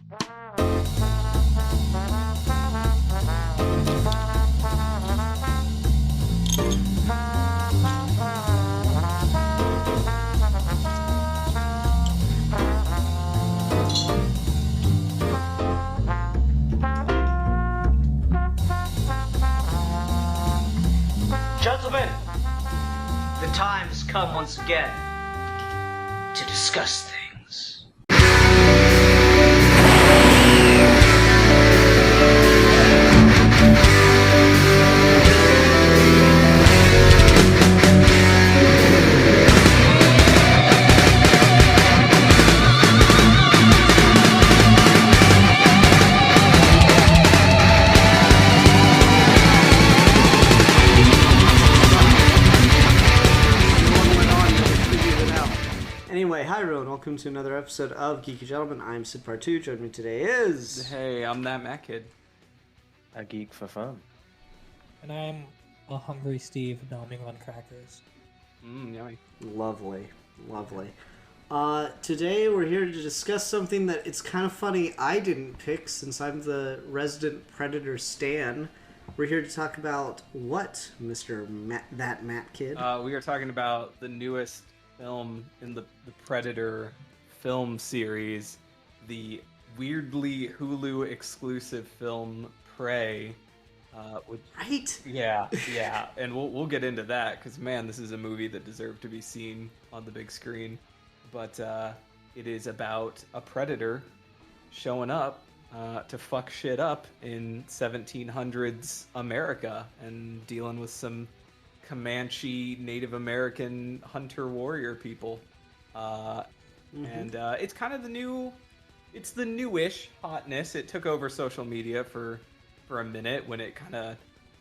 Gentlemen, the time has come once again to discuss things. Anyway, hi everyone, welcome to another episode of Geeky Gentlemen. I'm Sid Part 2, joining me today is... Hey, I'm that Matt kid. A geek for fun. And I'm a hungry Steve gnawing on crackers. Yummy. Lovely, lovely. Today we're here to discuss something that it's kind of funny I didn't pick since I'm the resident Predator stan. We're here to talk about what, Mr. Matt kid? We are talking about the newest film in the Predator film series, the weirdly Hulu exclusive film Prey. Right? Yeah, and we'll get into that because man, this is a movie that deserved to be seen on the big screen. But it is about a predator showing up to fuck shit up in 1700s America and dealing with some Comanche Native American hunter warrior people. And it's kind of it's the newish hotness. It took over social media for a minute when it kind of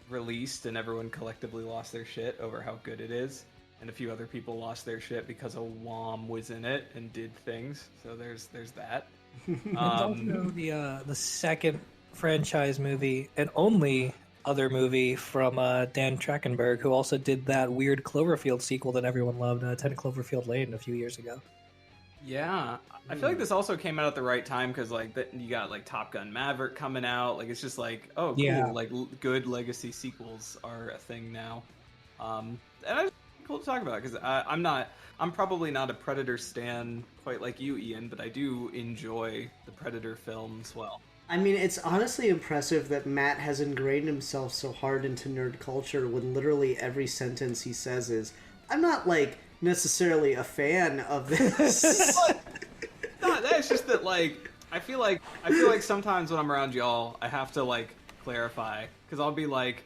released and everyone collectively lost their shit over how good it is. And a few other people lost their shit because a WOM was in it and did things. So there's that. It's also the second franchise movie and only other movie from Dan Trachtenberg, who also did that weird Cloverfield sequel that everyone loved, 10 Cloverfield Lane, a few years ago. Yeah, I feel like this also came out at the right time because you got like Top Gun Maverick coming out. Like it's just like, oh cool, Yeah. like good legacy sequels are a thing now. And it's cool to talk about because I'm probably not a Predator stan quite like you, Ian, but I do enjoy the Predator films well. I mean, it's honestly impressive that Matt has ingrained himself so hard into nerd culture when literally every sentence he says is, I'm not, like, necessarily a fan of this. No, that's just that, like, I feel like sometimes when I'm around y'all, I have to, like, clarify. Because I'll be like,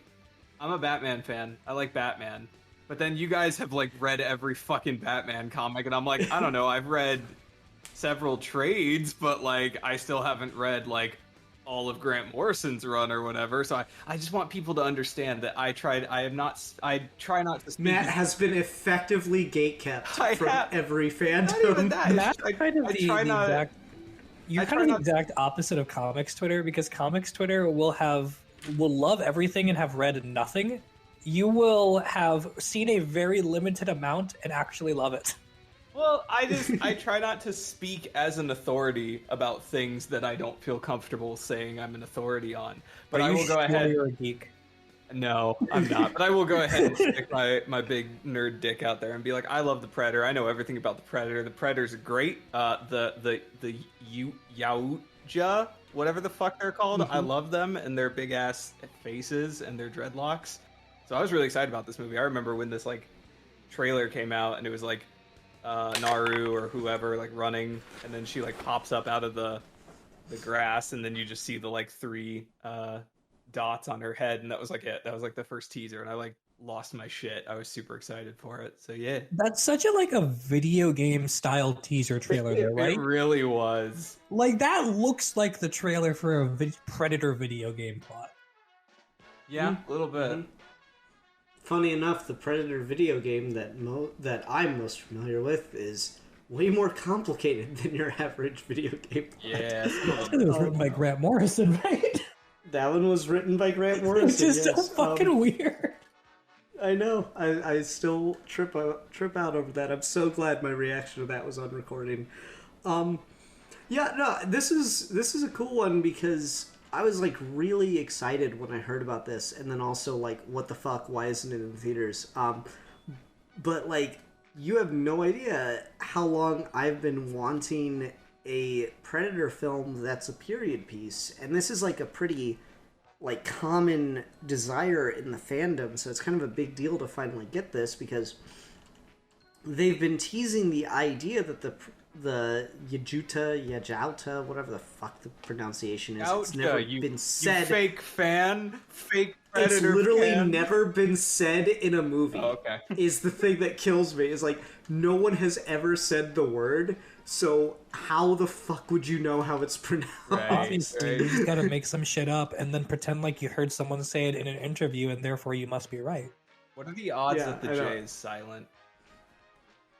I'm a Batman fan. I like Batman. But then you guys have, like, read every fucking Batman comic, and I'm like, I don't know, I've read several trades, but, like, I still haven't read, like, all of Grant Morrison's run or whatever. So I just want people to understand that I try not to speak. Matt has been effectively gatekept from every fandom. Not even that. Matt's kind of you're kind of the exact opposite of comics Twitter, because comics Twitter will love everything and have read nothing. You will have seen a very limited amount and actually love it. Well, I try not to speak as an authority about things that I don't feel comfortable saying I'm an authority on. But I will go ahead. You're a geek. No, I'm not. But I will go ahead and stick my big nerd dick out there and be like, I love the Predator. I know everything about the Predator. The Predator's great. The Yautja, whatever the fuck they're called, I love them and their big ass faces and their dreadlocks. So I was really excited about this movie. I remember when this like trailer came out and it was like Naru or whoever like running, and then she like pops up out of the grass, and then you just see the like three dots on her head, and that was like it. That was like the first teaser, and I like lost my shit. I was super excited for it. So yeah, that's such a video game style teaser trailer there, right? It really was. Like that looks like the trailer for a Predator video game plot. Yeah, a little bit. Funny enough, the Predator video game that I'm most familiar with is way more complicated than your average video game plot. Yeah, it was written by Grant Morrison, right? That one was written by Grant Morrison. Which is so fucking weird. I know. I still trip out over that. I'm so glad my reaction to that was on recording. Yeah, no, this is a cool one because I was like really excited when I heard about this, and then also like, what the fuck? Why isn't it in theaters? But like, you have no idea how long I've been wanting a Predator film that's a period piece, and this is like a pretty like common desire in the fandom, so it's kind of a big deal to finally get this because they've been teasing the idea that the Yajouta, whatever the fuck the pronunciation is, it's never been said. You fake fan, fake Predator. It's literally fan. never been said in a movie. Oh, okay. Is the thing that kills me. Is like, no one has ever said the word, so how the fuck would you know how it's pronounced? Obviously, you just gotta make some shit up and then pretend like you heard someone say it in an interview, and therefore you must be right. What are the odds that the J is silent?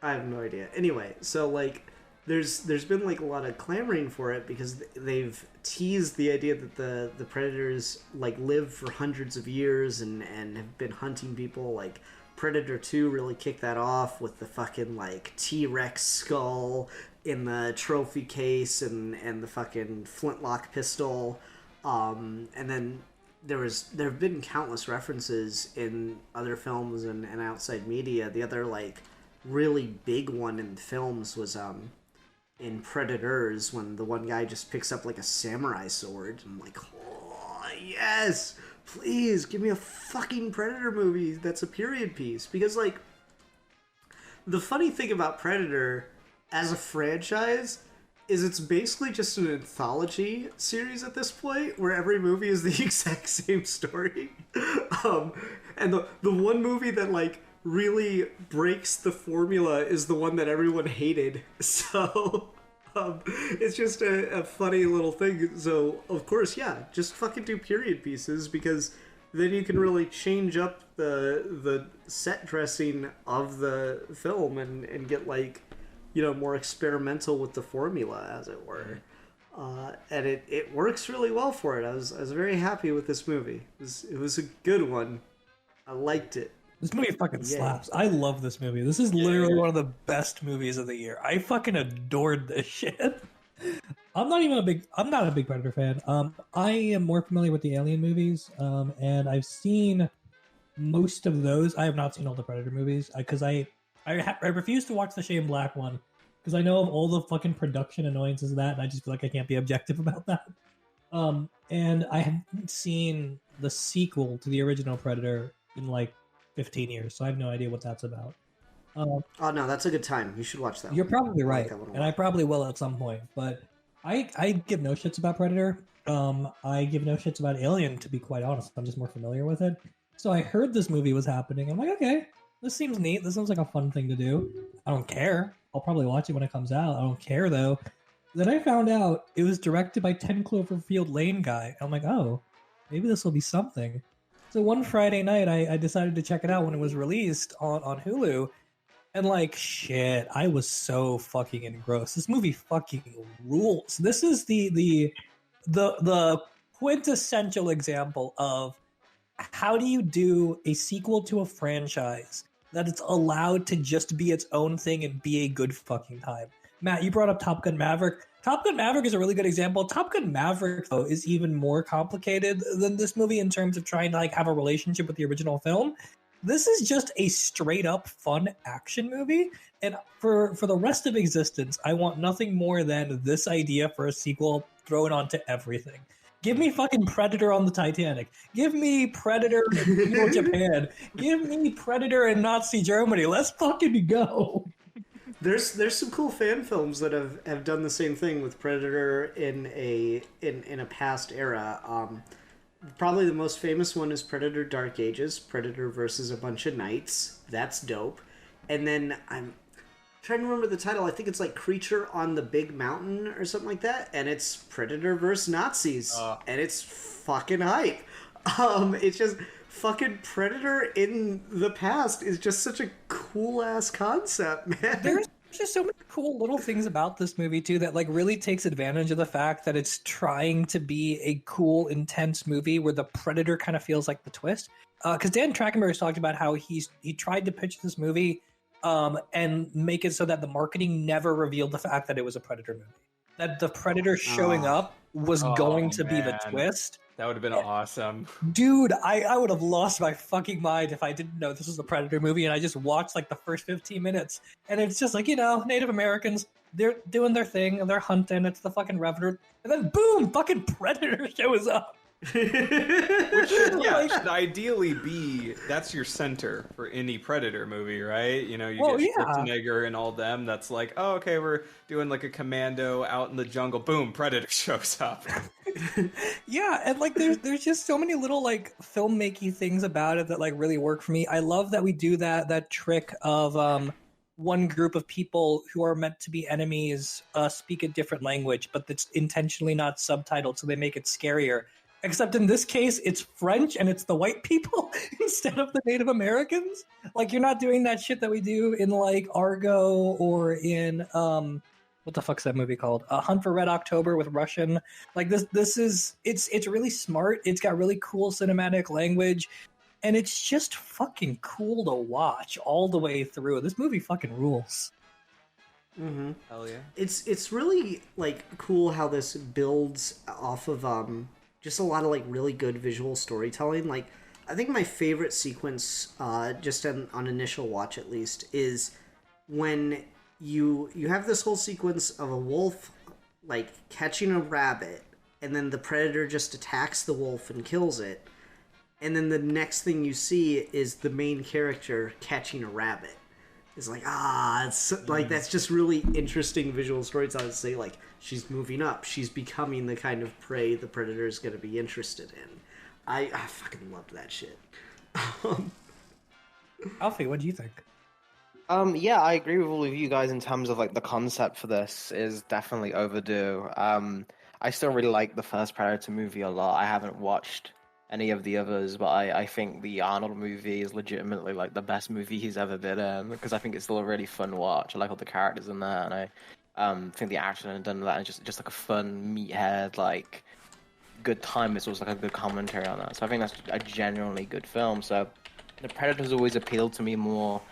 I have no idea. Anyway, so like, there's been like a lot of clamoring for it because they've teased the idea that the predators like live for hundreds of years and have been hunting people. Like Predator 2 really kicked that off with the fucking like T-Rex skull in the trophy case and the fucking flintlock pistol. And then there have been countless references in other films and outside media. The other like really big one in films was in Predators when the one guy just picks up like a samurai sword. I'm like, oh yes, please give me a fucking Predator movie that's a period piece. Because like, the funny thing about Predator as a franchise is it's basically just an anthology series at this point where every movie is the exact same story. And the one movie that like really breaks the formula is the one that everyone hated. So it's just a funny little thing. So of course, yeah, just fucking do period pieces because then you can really change up the set dressing of the film and get like, you know, more experimental with the formula, as it were. And it works really well for it. I was very happy with this movie. It was a good one. I liked it. This movie fucking slaps. I love this movie. This is literally one of the best movies of the year. I fucking adored this shit. I'm not a big Predator fan. I am more familiar with the Alien movies, and I've seen most of those. I have not seen all the Predator movies because I refuse to watch the Shane Black one because I know of all the fucking production annoyances of that, and I just feel like I can't be objective about that. And I haven't seen the sequel to the original Predator in like 15 years, so I have no idea what that's about. Oh no, that's a good time. You should watch that. You're probably right, like and I probably will at some point. But I give no shits about Predator. I give no shits about Alien, to be quite honest. I'm just more familiar with it. So I heard this movie was happening. I'm like, okay, this seems neat. This seems like a fun thing to do. I don't care. I'll probably watch it when it comes out. I don't care though. Then I found out it was directed by 10 Cloverfield Lane guy. I'm like, oh, maybe this will be something. So one Friday night, I decided to check it out when it was released on Hulu. And like, shit, I was so fucking engrossed. This movie fucking rules. This is the quintessential example of how do you do a sequel to a franchise that it's allowed to just be its own thing and be a good fucking time. Matt, you brought up Top Gun Maverick. Top Gun Maverick is a really good example. Top Gun Maverick, though, is even more complicated than this movie in terms of trying to like have a relationship with the original film. This is just a straight up fun action movie. And for the rest of existence, I want nothing more than this idea for a sequel thrown onto everything. Give me fucking Predator on the Titanic. Give me Predator in Japan. Give me Predator in Nazi Germany. Let's fucking go. There's some cool fan films that have done the same thing with Predator in a past era. Probably the most famous one is Predator Dark Ages, Predator versus a bunch of knights. That's dope. And then I'm trying to remember the title. I think it's like Creature on the Big Mountain or something like that. And it's Predator versus Nazis. And it's fucking hype. It's just fucking Predator in the past is just such a cool ass concept, man. There's just so many cool little things about this movie too that like really takes advantage of the fact that it's trying to be a cool, intense movie where the Predator kind of feels like the twist. Because Dan Trachtenberg's talked about how he tried to pitch this movie and make it so that the marketing never revealed the fact that it was a Predator movie. that the Predator showing up was going to be the man. twist. That would have been awesome. Dude, I would have lost my fucking mind if I didn't know this was the Predator movie and I just watched like the first 15 minutes. And it's just like, Native Americans, they're doing their thing and they're hunting. It's the fucking Revenant. And then boom, fucking Predator shows up. Which should ideally be, that's your center for any Predator movie, right? You get Schwarzenegger and all them. That's like, oh, okay, we're doing like a commando out in the jungle. Boom, Predator shows up. Yeah, and like there's just so many little like filmmaking things about it that like really work for me. I love that we do that trick of one group of people who are meant to be enemies speak a different language, but that's intentionally not subtitled, so they make it scarier. Except in this case, it's French and it's the white people instead of the Native Americans. Like, you're not doing that shit that we do in, like, Argo or in, what the fuck's that movie called? Hunt for Red October with Russian. Like, it's really smart. It's got really cool cinematic language. And it's just fucking cool to watch all the way through. This movie fucking rules. Mm-hmm. Hell yeah. It's really, like, cool how this builds off of, just a lot of like really good visual storytelling. Like, I think my favorite sequence, just on initial watch at least, is when you have this whole sequence of a wolf like catching a rabbit, and then the predator just attacks the wolf and kills it, and then the next thing you see is the main character catching a rabbit. It's like, it's like, that's just really interesting visual storytelling to say, like, she's moving up, she's becoming the kind of prey the predator is going to be interested in. I fucking loved that shit. Alfie, what do you think? Yeah, I agree with all of you guys in terms of like the concept for this is definitely overdue. I still really like the first Predator movie a lot. I haven't watched any of the others, but I think the Arnold movie is legitimately like the best movie he's ever been in, because I think it's still a really fun watch. I like all the characters in there, and I think the action and done that, and just like a fun meathead, like good time. It's also like a good commentary on that. So I think that's a genuinely good film. So the Predator's always appealed to me more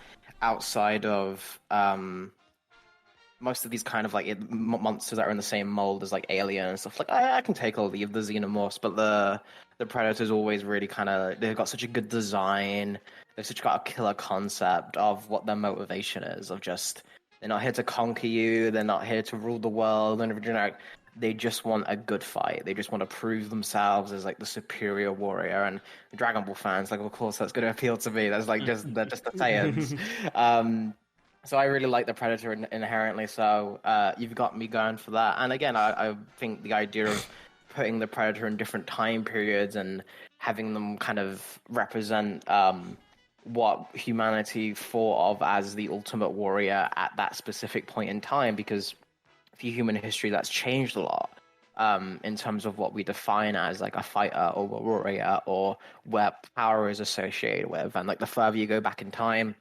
outside of most of these kind of like monsters that are in the same mold as like Alien and stuff. Like I can take all the xenomorphs, but the Predator's always really kind of, they've got such a good design. They've such got a killer concept of what their motivation is, of just, they're not here to conquer you. They're not here to rule the world. And they just want a good fight. They just want to prove themselves as like the superior warrior. And Dragon Ball fans, like, of course, that's going to appeal to me. That's like they're just the Saiyans. So I really like the Predator inherently. So you've got me going for that. And again, I think the idea of putting the Predator in different time periods and having them kind of represent what humanity thought of as the ultimate warrior at that specific point in time, because for human history that's changed a lot in terms of what we define as like a fighter or a warrior, or where power is associated with. And like the further you go back in time,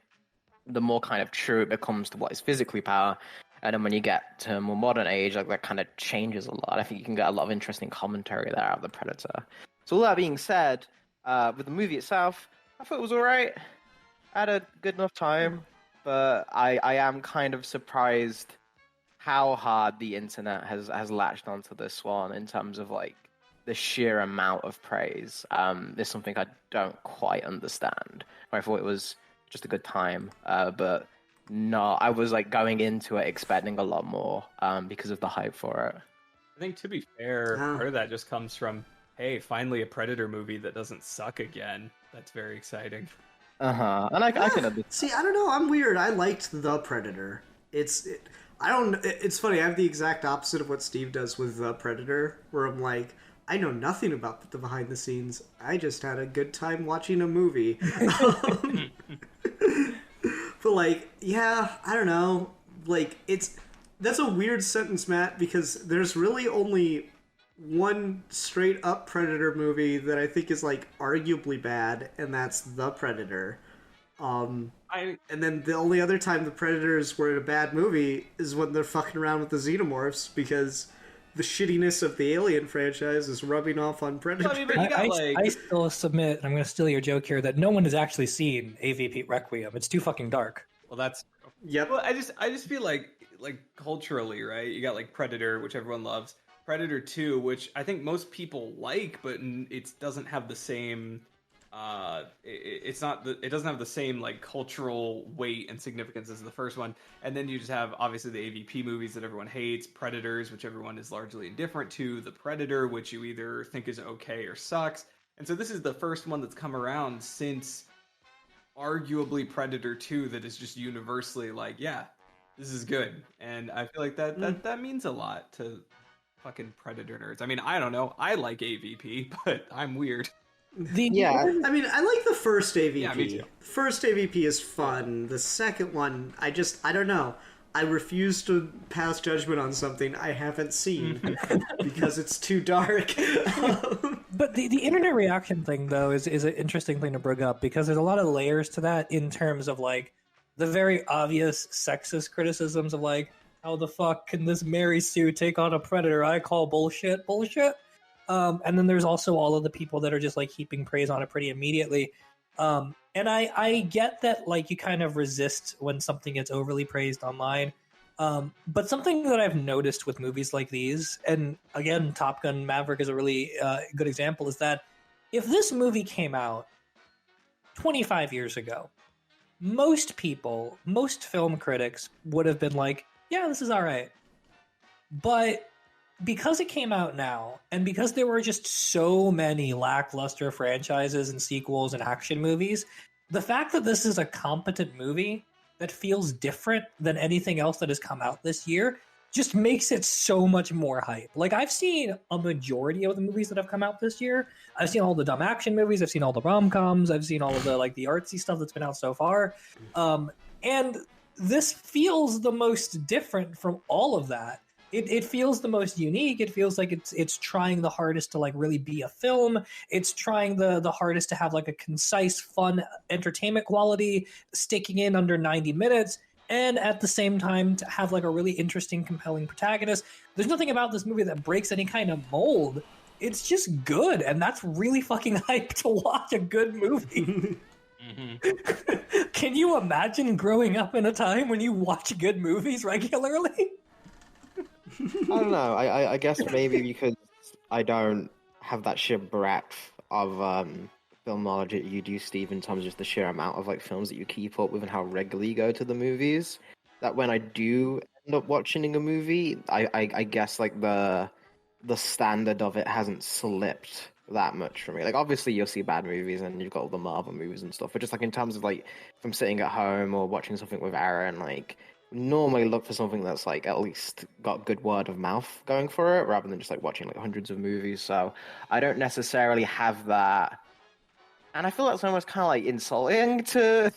the more kind of true it becomes to what is physically power. And then when you get to a more modern age, like that kind of changes a lot. I think you can get a lot of interesting commentary there out of the Predator. So all that being said, with the movie itself, I thought it was all right. I had a good enough time, but I am kind of surprised how hard the internet has latched onto this one in terms of like the sheer amount of praise. There's something I don't quite understand. I thought it was just a good time, but no, I was like going into it expecting a lot more because of the hype for it. I think, to be fair, part of that just comes from, hey, finally a Predator movie that doesn't suck again. That's very exciting. And I can understand. See, I don't know. I'm weird. I liked The Predator. It's funny. I have the exact opposite of what Steve does with The Predator, where I'm like, I know nothing about the behind the scenes. I just had a good time watching a movie. But like, yeah, I don't know. Like, that's a weird sentence, Matt, because there's really only one straight up Predator movie that I think is like arguably bad, and that's The Predator. And then the only other time the Predators were in a bad movie is when they're fucking around with the xenomorphs, because the shittiness of the Alien franchise is rubbing off on Predator. I still submit, I'm going to steal your joke here, that no one has actually seen AVP Requiem. It's too fucking dark. Well, that's... Yep. Well, I just feel like like culturally, right? You got like Predator, which everyone loves. Predator 2, which I think most people like, but it doesn't have the same it doesn't have the same like cultural weight and significance as the first one. And then you just have obviously the AVP movies that everyone hates, Predators, which everyone is largely indifferent to, the Predator, which you either think is okay or sucks. And so this is the first one that's come around since arguably Predator 2 that is just universally like, yeah, this is good. And I feel like that means a lot to fucking Predator nerds. I mean, I don't know. I like AVP, but I'm weird. Yeah. I mean, I like the first AVP. Yeah, me too. First AVP is fun. The second one, I don't know. I refuse to pass judgment on something I haven't seen because it's too dark. But the internet reaction thing, though, is an interesting thing to bring up because there's a lot of layers to that in terms of, like, the very obvious sexist criticisms of, like, how the fuck can this Mary Sue take on a predator? I call bullshit. And then there's also all of the people that are just like heaping praise on it pretty immediately. And I get that like you kind of resist when something gets overly praised online. But something that I've noticed with movies like these, and again, Top Gun Maverick is a really good example, is that if this movie came out 25 years ago, most people, most film critics would have been like, yeah, this is all right. But because it came out now, and because there were just so many lackluster franchises and sequels and action movies, the fact that this is a competent movie that feels different than anything else that has come out this year just makes it so much more hype. Like, I've seen a majority of the movies that have come out this year. I've seen all the dumb action movies. I've seen all the rom-coms. I've seen all of the, like, the artsy stuff that's been out so far. And this feels the most different from all of that. It feels the most unique. It feels like it's trying the hardest to like really be a film. It's trying the hardest to have like a concise, fun entertainment quality, sticking in under 90 minutes, and at the same time to have like a really interesting, compelling protagonist. There's nothing about this movie that breaks any kind of mold. It's just good, and that's really fucking hype to watch a good movie. Can you imagine growing up in a time when you watch good movies regularly? I don't know. I guess maybe because I don't have that sheer breadth of film knowledge that you do, Steve, in terms of just the sheer amount of like films that you keep up with and how regularly you go to the movies, that when I do end up watching a movie, I guess like the standard of it hasn't slipped that much for me. Like, obviously you'll see bad movies and you've got all the Marvel movies and stuff, but just like in terms of like if I'm sitting at home or watching something with Aaron, like normally look for something that's like at least got good word of mouth going for it rather than just like watching like hundreds of movies. So I don't necessarily have that, and I feel that's almost kind of like insulting to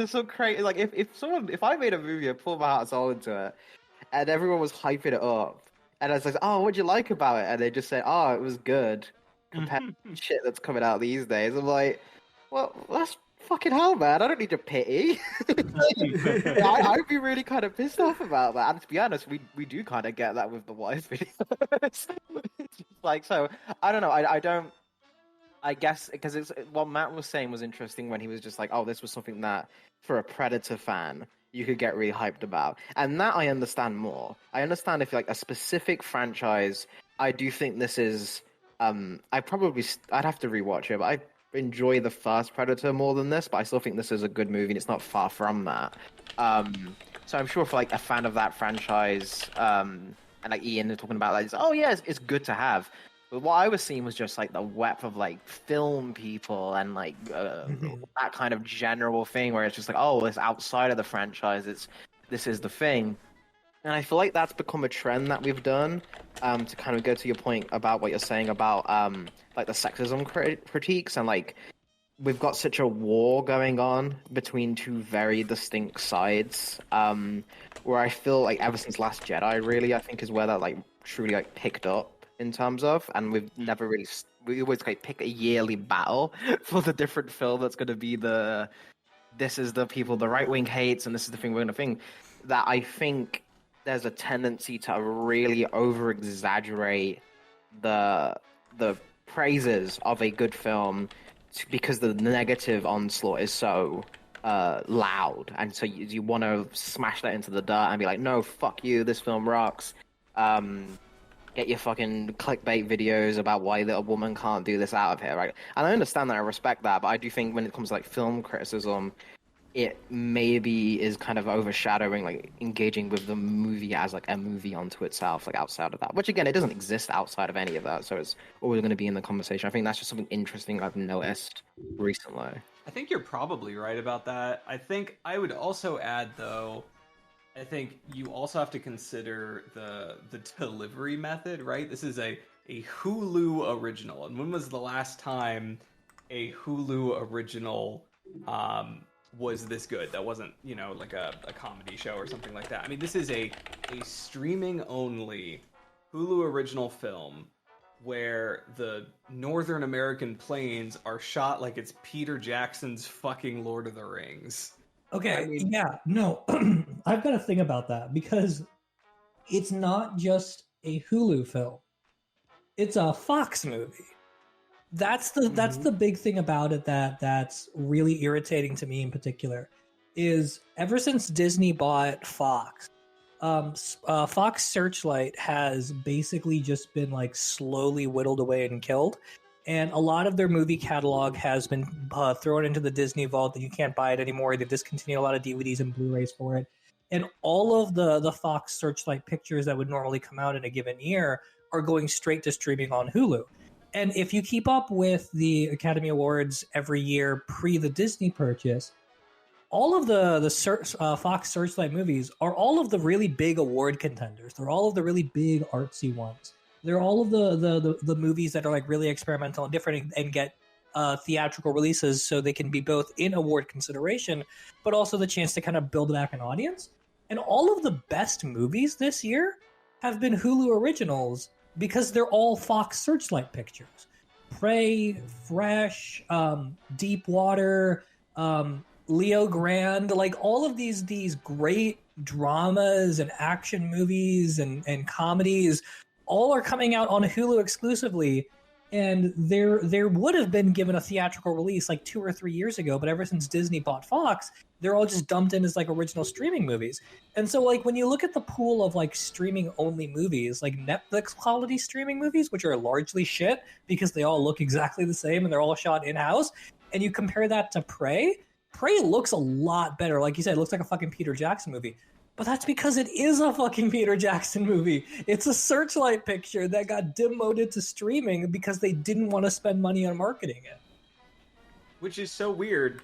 some creative. Like if I made a movie and pulled my heart and soul into it and everyone was hyping it up and I was like, oh, what'd you like about it? And they just say, oh, it was good compared to shit that's coming out these days. I'm like, well, that's fucking hell, man. I don't need your pity. I'd be really kind of pissed off about that. And to be honest, we do kind of get that with the Wise videos. Like, so, I don't know. I don't... I guess, because it's what Matt was saying was interesting when he was just like, oh, this was something that, for a Predator fan, you could get really hyped about. And that I understand more. I understand if, like, a specific franchise, I do think this is... I'd have to rewatch it, but I enjoy the first Predator more than this, but I still think this is a good movie and it's not far from that. So I'm sure for like a fan of that franchise, and like Ian is talking about that, it's, oh yeah, it's good to have. But what I was seeing was just like the web of like film people and like that kind of general thing where it's just like, oh, it's outside of the franchise, this is the thing. And I feel like that's become a trend that we've done, to kind of go to your point about what you're saying about like the sexism critiques, and like we've got such a war going on between two very distinct sides, where I feel like ever since Last Jedi, really, I think is where that like truly like picked up in terms of, and we always like pick a yearly battle for the different film that's going to be this is the people the right wing hates and this is the thing we're going to think, that I think there's a tendency to really over-exaggerate the praises of a good film because the negative onslaught is so loud, and so you want to smash that into the dirt and be like, no, fuck you, this film rocks. Get your fucking clickbait videos about why a woman can't do this out of here, right? And I understand that, I respect that, but I do think when it comes to like film criticism, it maybe is kind of overshadowing like engaging with the movie as like a movie onto itself, like outside of that. Which again, it doesn't exist outside of any of that, so it's always going to be in the conversation. I think that's just something interesting I've noticed recently. I think you're probably right about that. I think I would also add, though, I think you also have to consider the delivery method, right? This is a Hulu original, and when was the last time a Hulu original was this good? That wasn't, like a comedy show or something like that. I mean, this is a streaming only Hulu original film where the Northern American plains are shot like it's Peter Jackson's fucking Lord of the Rings. Okay, I mean, yeah, no, I've got a thing about that because it's not just a Hulu film; it's a Fox movie. That's the big thing about it that's really irritating to me in particular. Is ever since Disney bought Fox, Fox Searchlight has basically just been like slowly whittled away and killed. And a lot of their movie catalog has been thrown into the Disney vault that you can't buy it anymore. They discontinued a lot of DVDs and Blu-rays for it. And all of the Fox Searchlight pictures that would normally come out in a given year are going straight to streaming on Hulu. And if you keep up with the Academy Awards every year pre the Disney purchase, all of the Fox Searchlight movies are all of the really big award contenders. They're all of the really big artsy ones. They're all of the movies that are like really experimental and different and get theatrical releases so they can be both in award consideration, but also the chance to kind of build back an audience. And all of the best movies this year have been Hulu originals because they're all Fox Searchlight pictures. Prey, Fresh, Deep Water, Leo Grand, like all of these great dramas and action movies and comedies all are coming out on Hulu exclusively, and there would have been given a theatrical release like 2 or 3 years ago, but ever since Disney bought Fox, they're all just dumped in as like original streaming movies. And so like when you look at the pool of like streaming only movies, like Netflix quality streaming movies, which are largely shit because they all look exactly the same and they're all shot in-house, and you compare that to Prey looks a lot better. Like you said, it looks like a fucking Peter Jackson movie. But that's because it is a fucking Peter Jackson movie. It's a Searchlight picture that got demoted to streaming because they didn't want to spend money on marketing it. Which is so weird,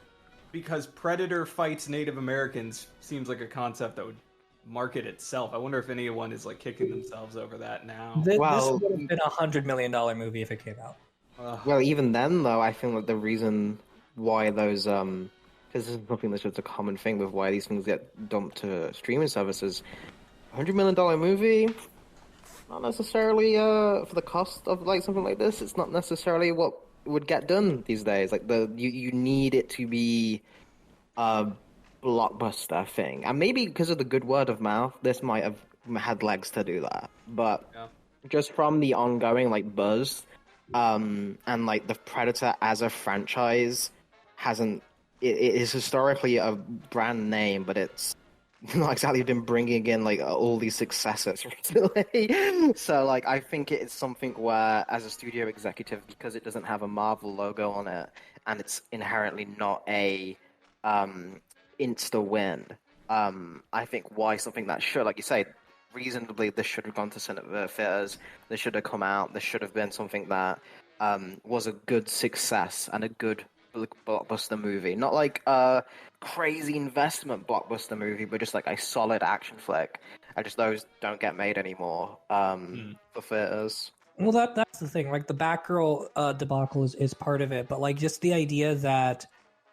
because Predator fights Native Americans seems like a concept that would market itself. I wonder if anyone is like kicking themselves over that now. This would have been $100 million movie if it came out. Well, even then, though, I feel like the reason why those because this is something that's just a common thing with why these things get dumped to streaming services. $100 million movie, not necessarily for the cost of like something like this. It's not necessarily what would get done these days. Like you need it to be a blockbuster thing, and maybe because of the good word of mouth, this might have had legs to do that. But just from the ongoing like buzz, and like the Predator as a franchise hasn't. It is historically a brand name, but it's not exactly been bringing in like all these successes recently. So like I think it's something where, as a studio executive, because it doesn't have a Marvel logo on it, and it's inherently not a insta win. I think why something that should, like you say, reasonably this should have gone to cinema theaters. This should have come out. This should have been something that was a good success and a good blockbuster movie, not like a crazy investment blockbuster movie, but just like a solid action flick. And just those don't get made anymore for theaters. Well, that's the thing. Like the Batgirl debacle is part of it, but like just the idea that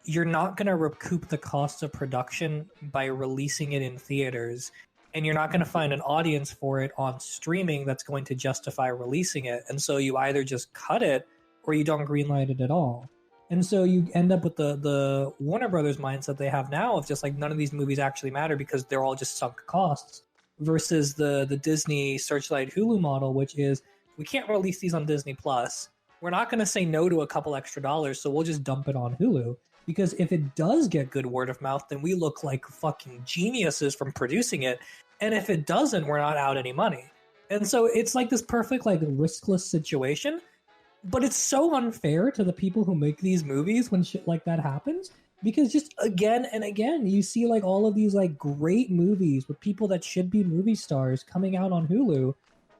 you're not going to recoup the cost of production by releasing it in theaters, and you're not going to find an audience for it on streaming that's going to justify releasing it, and so you either just cut it or you don't greenlight it at all. And so you end up with the Warner Brothers mindset they have now of just like none of these movies actually matter because they're all just sunk costs, versus the Disney Searchlight Hulu model, which is we can't release these on Disney Plus. We're not going to say no to a couple extra dollars, so we'll just dump it on Hulu. Because if it does get good word of mouth, then we look like fucking geniuses from producing it. And if it doesn't, we're not out any money. And so it's like this perfect, like, riskless situation. But it's so unfair to the people who make these movies when shit like that happens. Because just again and again, you see like all of these like great movies with people that should be movie stars coming out on Hulu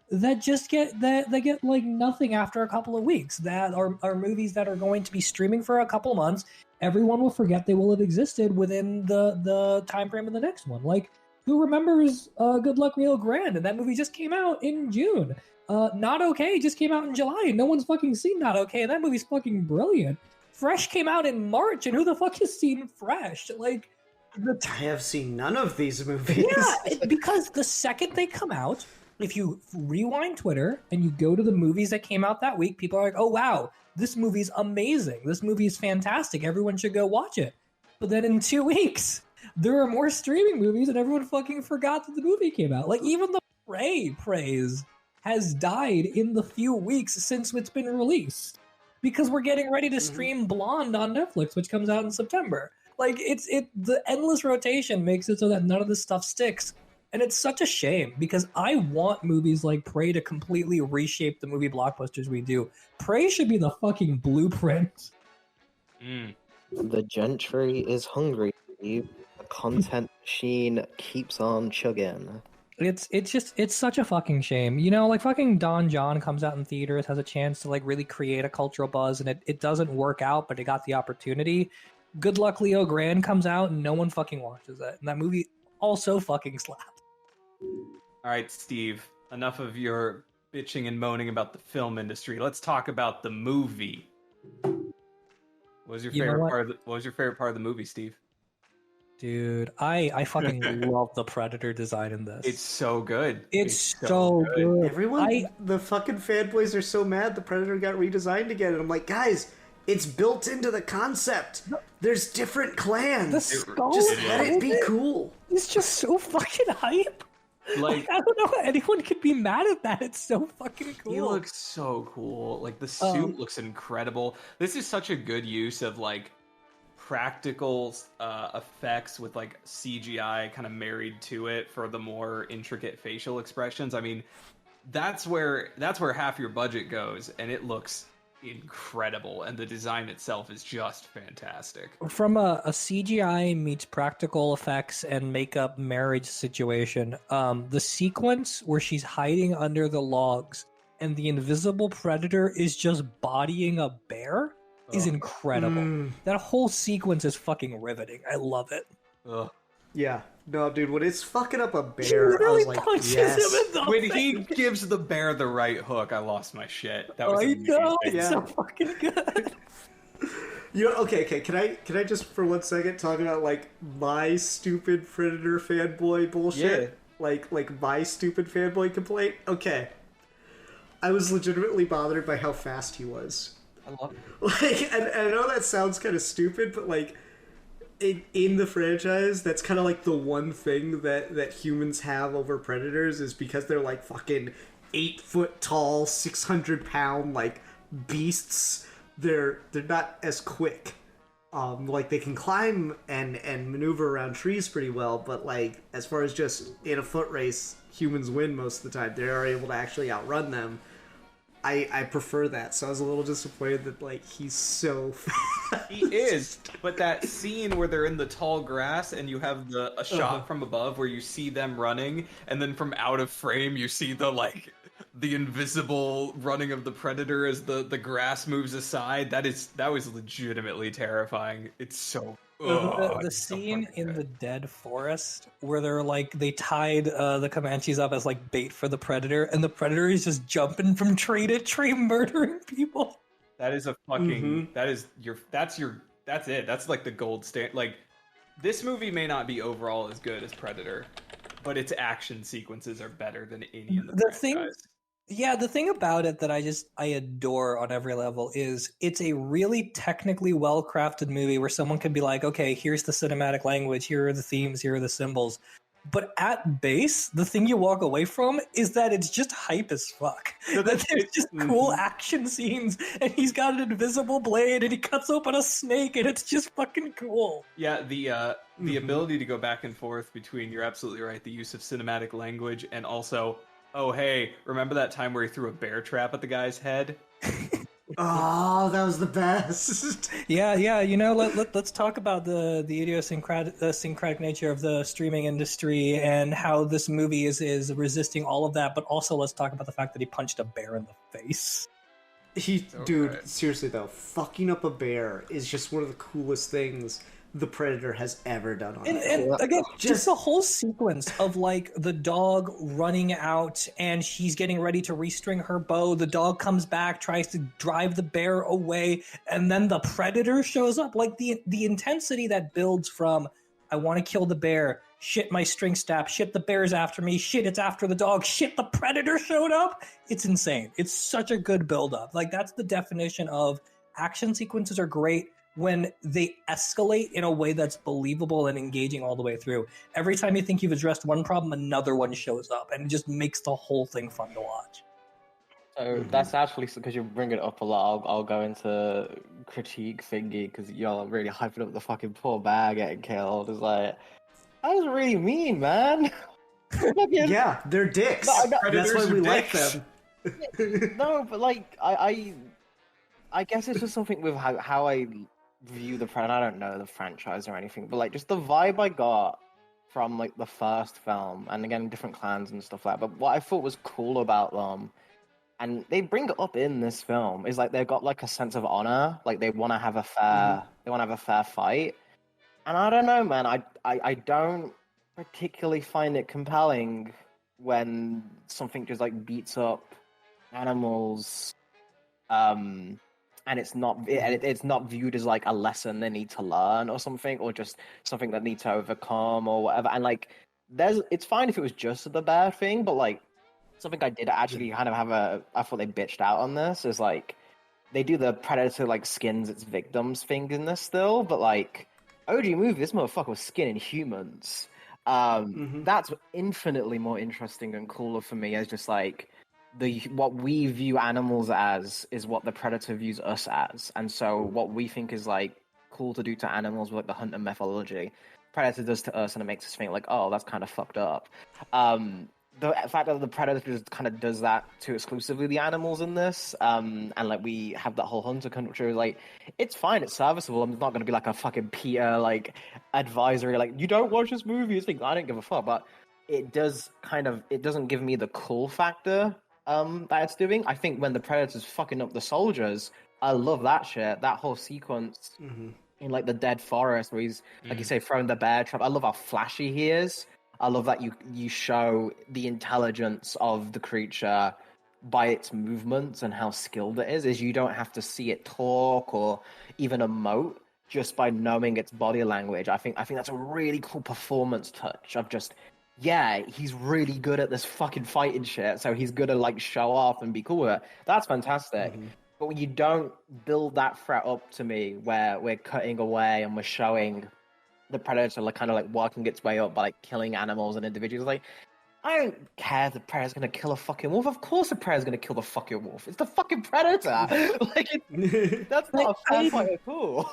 that just get they get like nothing after a couple of weeks. That are movies that are going to be streaming for a couple of months. Everyone will forget they will have existed within the time frame of the next one. Like, who remembers Good Luck Rio Grande? And that movie just came out in June. Not Okay just came out in July, and no one's fucking seen Not Okay, and that movie's fucking brilliant. Fresh came out in March, and who the fuck has seen Fresh? Like, I have seen none of these movies. Yeah, because the second they come out, if you rewind Twitter and you go to the movies that came out that week, people are like, oh wow, this movie's amazing. This movie is fantastic. Everyone should go watch it. But then in 2 weeks, there are more streaming movies and everyone fucking forgot that the movie came out. Like, even the Prey praise has died in the few weeks since it's been released. Because we're getting ready to stream Blonde on Netflix, which comes out in September. Like, the endless rotation makes it so that none of this stuff sticks. And it's such a shame, because I want movies like Prey to completely reshape the movie blockbusters we do. Prey should be the fucking blueprint. The gentry is hungry. The content machine keeps on chugging. It's such a fucking shame. You know, like fucking Don John comes out in theaters, has a chance to like really create a cultural buzz, and it doesn't work out, but it got the opportunity. Good Luck Leo Grand comes out and no one fucking watches it. And that movie also fucking slaps. All right, Steve, enough of your bitching and moaning about the film industry. Let's talk about the movie. What was your favorite part of the movie, Steve? Dude, I fucking love the Predator design in this. It's so good. It's so good. Everyone, the fucking fanboys are so mad the Predator got redesigned again. And I'm like, guys, it's built into the concept. There's different clans. The skull, just let it be cool. It's just so fucking hype. Like, I don't know how anyone could be mad at that. It's so fucking cool. He looks so cool. Like, the suit looks incredible. This is such a good use of, like, practical effects with, like, CGI kind of married to it for the more intricate facial expressions. I mean, that's where half your budget goes, and it looks incredible, and the design itself is just fantastic. From a CGI meets practical effects and makeup marriage situation, the sequence where she's hiding under the logs and the invisible Predator is just bodying a bear is incredible. That whole sequence is fucking riveting. I love it. Yeah. No, dude, when it's fucking up a bear, I was like, yes. When he gives the bear the right hook, I lost my shit. That was amazing. know, it's so fucking good. You know, okay, can I just for 1 second talk about like my stupid Predator fanboy bullshit? Yeah. Like my stupid fanboy complaint? Okay. I was legitimately bothered by how fast he was. I love it. Like, and I know that sounds kind of stupid, but like, in the franchise, that's kind of like the one thing that humans have over predators is because they're like fucking 8 foot tall, 600 pound like beasts. They're not as quick. Like they can climb and maneuver around trees pretty well, but like as far as just in a foot race, humans win most of the time. They are able to actually outrun them. I prefer that, so I was a little disappointed that like he's so fast. He is, but that scene where they're in the tall grass and you have a shot from above where you see them running, and then from out of frame you see the invisible running of the predator as the grass moves aside. That was legitimately terrifying. It's so the scene in the dead forest where they tied the Comanches up as like bait for the predator, and the predator is just jumping from tree to tree murdering people. That is a fucking that's it. That's like the gold standard. Like, this movie may not be overall as good as Predator, but its action sequences are better than any of the franchise. The thing about it that I adore on every level is it's a really technically well-crafted movie where someone can be like, okay, here's the cinematic language, here are the themes, here are the symbols. but at base, the thing you walk away from is that it's just hype as fuck. That there's just cool action scenes, and he's got an invisible blade, and he cuts open a snake, and it's just fucking cool. Yeah, the ability to go back and forth between, you're absolutely right, the use of cinematic language, and also, oh hey, remember that time where he threw a bear trap at the guy's head? Oh, that was the best. Yeah. Let's talk about the idiosyncratic nature of the streaming industry and how this movie is resisting all of that. But also, let's talk about the fact that he punched a bear in the face. Seriously though, fucking up a bear is just one of the coolest things the Predator has ever done on and again, just the whole sequence of like the dog running out and she's getting ready to restring her bow. The dog comes back, tries to drive the bear away, and then the Predator shows up. Like the intensity that builds from I want to kill the bear, shit, my string snap, shit, the bear's after me, shit, it's after the dog, shit, the Predator showed up. It's insane. It's such a good build-up. Like that's the definition of action sequences are great when they escalate in a way that's believable and engaging all the way through. Every time you think you've addressed one problem, another one shows up, and it just makes the whole thing fun to watch. So that's actually, because you bring it up a lot, I'll go into critique thingy, because y'all are really hyping up the fucking poor bear getting killed. It's like, that was really mean, man. Yeah, they're dicks. That's why we like them. No, but like, I guess it's just something with how I view the Predator. I don't know the franchise or anything, but like just the vibe I got from like the first film, and again different clans and stuff like that. But what I thought was cool about them, and they bring it up in this film, is like they've got like a sense of honor. Like they want to have a fair fight. And I don't know, man. I don't particularly find it compelling when something just like beats up animals. And it's not viewed as like a lesson they need to learn or something, or just something that needs to overcome or whatever. And like, it's fine if it was just the bear thing, but like something I did actually kind of I thought they bitched out on this is like they do the Predator like skins its victims thing in this still, but like OG movie, this motherfucker was skinning humans. That's infinitely more interesting and cooler for me as just like. What we view animals as is what the Predator views us as, and so what we think is like cool to do to animals with like the hunter methodology, Predator does to us, and it makes us think like, oh, that's kind of fucked up. The fact that the Predator just kind of does that to exclusively the animals in this, and like we have that whole hunter culture, like it's fine, it's serviceable. I'm not going to be like a fucking Peter like advisory, like you don't watch this movie. It's like I don't give a fuck, but it doesn't give me the cool factor. That it's doing. I think when the Predator's fucking up the soldiers, I love that shit. That whole sequence in like the dead forest where he's like you say throwing the bear trap. I love how flashy he is. I love that you show the intelligence of the creature by its movements and how skilled it is. Is you don't have to see it talk or even emote just by knowing its body language. I think that's a really cool performance touch of just. Yeah, he's really good at this fucking fighting shit, so he's gonna like show off and be cool with it. That's fantastic. But when you don't build that threat up to me, where we're cutting away and we're showing the Predator like kind of like working its way up by like killing animals and individuals, like I don't care if the Predator's gonna kill a fucking wolf. Of course the Predator's gonna kill the fucking wolf. It's the fucking Predator. That's not a fair fight at all.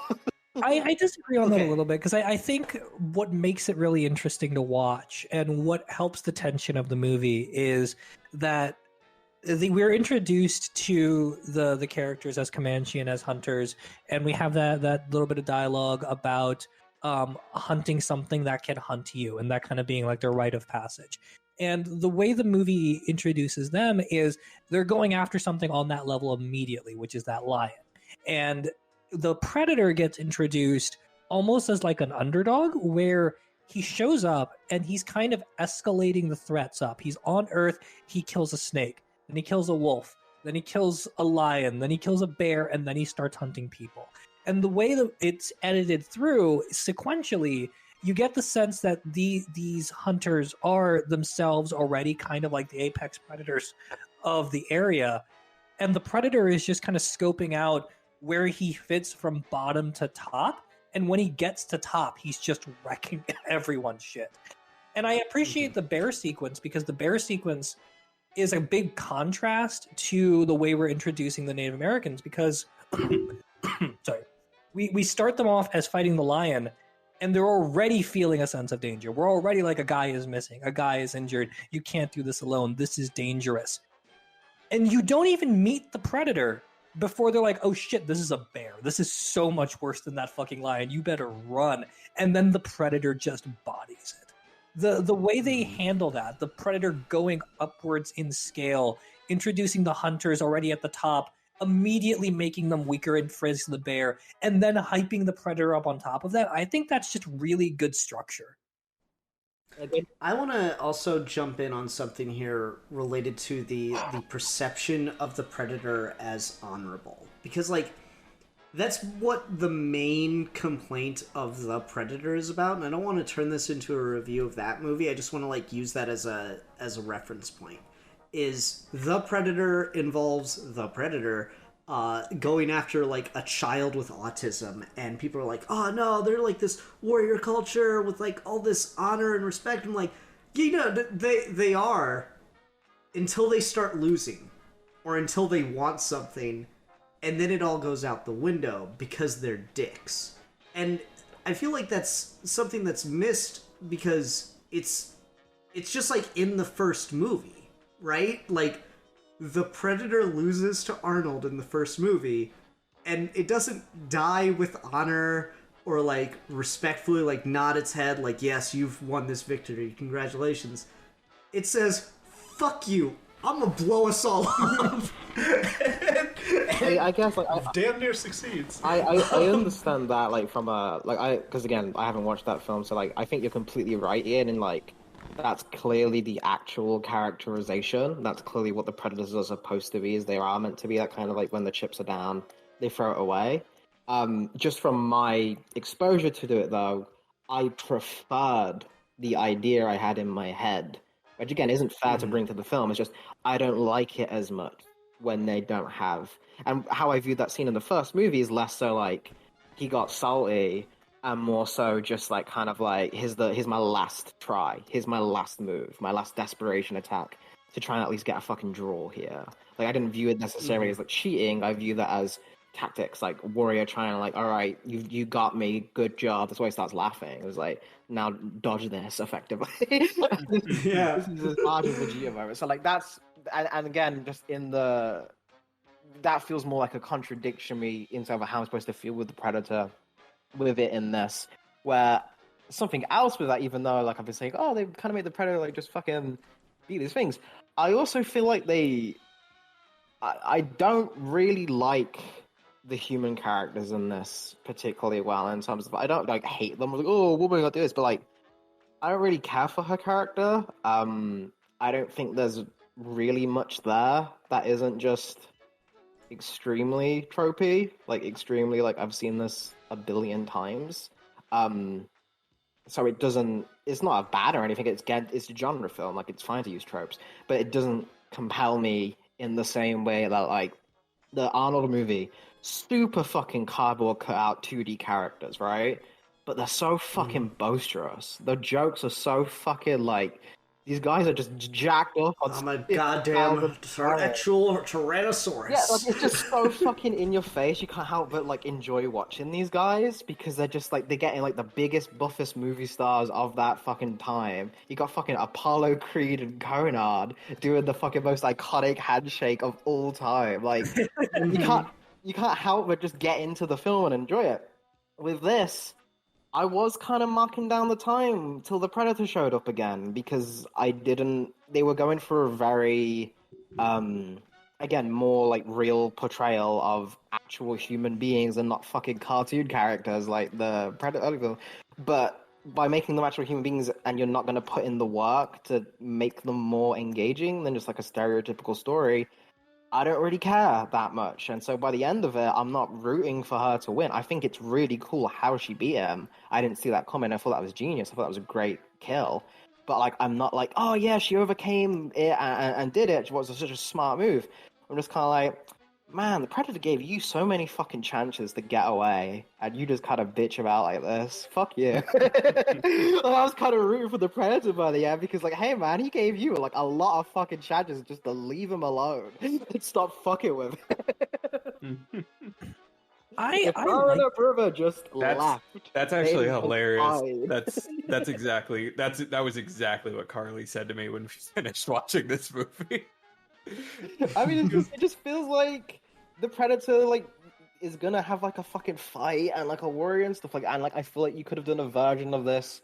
I disagree on that a little bit because I think what makes it really interesting to watch and what helps the tension of the movie is that we're introduced to the characters as Comanche and as hunters, and we have that little bit of dialogue about hunting something that can hunt you, and that kind of being like their rite of passage. And the way the movie introduces them is they're going after something on that level immediately, which is that lion. And the Predator gets introduced almost as like an underdog, where he shows up and he's kind of escalating the threats up. He's on Earth, he kills a snake, then he kills a wolf, then he kills a lion, then he kills a bear, and then he starts hunting people. And the way that it's edited through sequentially, you get the sense that these hunters are themselves already kind of like the apex predators of the area. And the Predator is just kind of scoping out where he fits from bottom to top, and when he gets to top, he's just wrecking everyone's shit. And I appreciate the bear sequence because the bear sequence is a big contrast to the way we're introducing the Native Americans because, sorry, we start them off as fighting the lion and they're already feeling a sense of danger. We're already like, a guy is missing, a guy is injured, you can't do this alone, this is dangerous. And you don't even meet the predator before they're like, oh shit, this is a bear. This is so much worse than that fucking lion. You better run. And then the predator just bodies it. The way they handle that, the predator going upwards in scale, introducing the hunters already at the top, immediately making them weaker and frisk the bear, and then hyping the predator up on top of that, I think that's just really good structure. I want to also jump in on something here related to the perception of the predator as honorable, because like that's what the main complaint of the Predator is about, and I don't want to turn this into a review of that movie. I just want to like use that as a reference point. Is the Predator involves the Predator going after like a child with autism, and people are like, oh no, they're like this warrior culture with like all this honor and respect. I'm like, you know, they are, until they start losing or until they want something, and then it all goes out the window because they're dicks. And I feel like that's something that's missed because it's just like in the first movie, right? Like the Predator loses to Arnold in the first movie, and it doesn't die with honor or like respectfully like nod its head like, yes, you've won this victory, congratulations. It says, fuck you, I'm gonna blow us all up. I guess like damn near succeeds. I understand that like from a because again I haven't watched that film, so like I think you're completely right, Ian, and like that's clearly the actual characterization. That's clearly what the Predators are supposed to be. Is they are meant to be that kind of like when the chips are down, they throw it away. Just from my exposure to it though, I preferred the idea I had in my head, which again isn't fair to bring to the film. It's just I don't like it as much when they don't have. And how I viewed that scene in the first movie is less so like he got salty and more so just like kind of like here's my last try, here's my last move, my last desperation attack to try and at least get a fucking draw here. Like I didn't view it necessarily as like cheating. I view that as tactics, like warrior trying to like, all right, you got me, good job. That's why he starts laughing. It was like, now dodge this effectively. Yeah. This is as hard as Vegeta moment. So like that's and again just in the that feels more like a contradiction me in terms of how I'm supposed to feel with the Predator with it in this, where something else with that, even though like I've been saying, oh, they kind of made the Predator like just fucking be these things. I also feel like I don't really like the human characters in this particularly well in terms of I don't like hate them. I was like, oh, what am I gonna do this? But like I don't really care for her character. I don't think there's really much there that isn't just extremely tropey, like extremely like I've seen this a billion times. So it's not a bad or anything. It's a genre film, like it's fine to use tropes, but it doesn't compel me in the same way that like the Arnold movie, super fucking cardboard cut out 2D characters, right? But they're so fucking boisterous. The jokes are so fucking like these guys are just jacked up on I'm a goddamn actual Tyrannosaurus. Yeah, like it's just so fucking in your face. You can't help but like enjoy watching these guys because they're just like they're getting like the biggest, buffest movie stars of that fucking time. You got fucking Apollo Creed and Conrad doing the fucking most iconic handshake of all time. Like you can't help but just get into the film and enjoy it. With this, I was kind of marking down the time till the Predator showed up again because they were going for a very, again, more like real portrayal of actual human beings and not fucking cartoon characters like the Predator. But by making them actual human beings and you're not going to put in the work to make them more engaging than just like a stereotypical story, I don't really care that much. And so by the end of it, I'm not rooting for her to win. I think it's really cool how she beat him. I didn't see that coming. I thought that was genius. I thought that was a great kill. But like, I'm not like, oh yeah, she overcame it and did it. It was such a smart move. I'm just kind of like, Man, the Predator gave you so many fucking chances to get away, and you just kind of bitch about like this. Fuck you. I was kind of rooting for the Predator by the end because, like, hey man, he gave you like a lot of fucking chances just to leave him alone and stop fucking with him. I Florida River just That's laughed. that's actually They just hilarious. died. That was exactly what Carly said to me when we finished watching this movie. I mean, it just feels like the Predator like is gonna have like a fucking fight and like a warrior and stuff like that. And like I feel like you could have done a version of this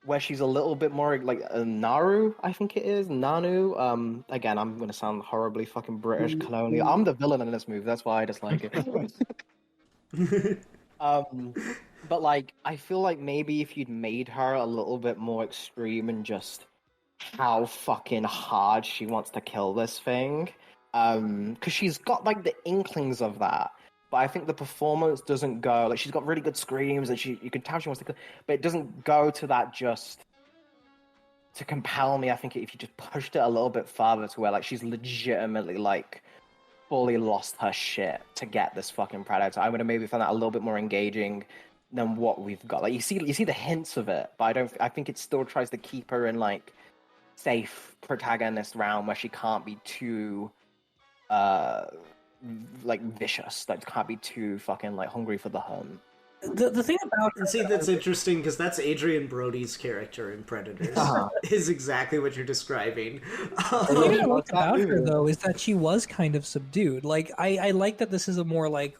where she's a little bit more like a Naru, I think it is Nanu. Again, I'm gonna sound horribly fucking British colonial. I'm the villain in this movie. That's why I dislike it. But like I feel like maybe if you'd made her a little bit more extreme and just how fucking hard she wants to kill this thing, because she's got like the inklings of that, but I think the performance doesn't go like she's got really good screams and you can tell she wants to kill, but it doesn't go to that just to compel me. I think if you just pushed it a little bit farther to where like she's legitimately like fully lost her shit to get this fucking Predator, I would have maybe found that a little bit more engaging than what we've got. Like you see the hints of it, but I think it still tries to keep her in like safe protagonist realm where she can't be too like vicious, like can't be too fucking like hungry for the hunt. The thing about And see, that's interesting because that's Adrian Brody's character in Predators. Is exactly what you're describing. The thing I liked about her though is that she was kind of subdued. Like I like that this is a more like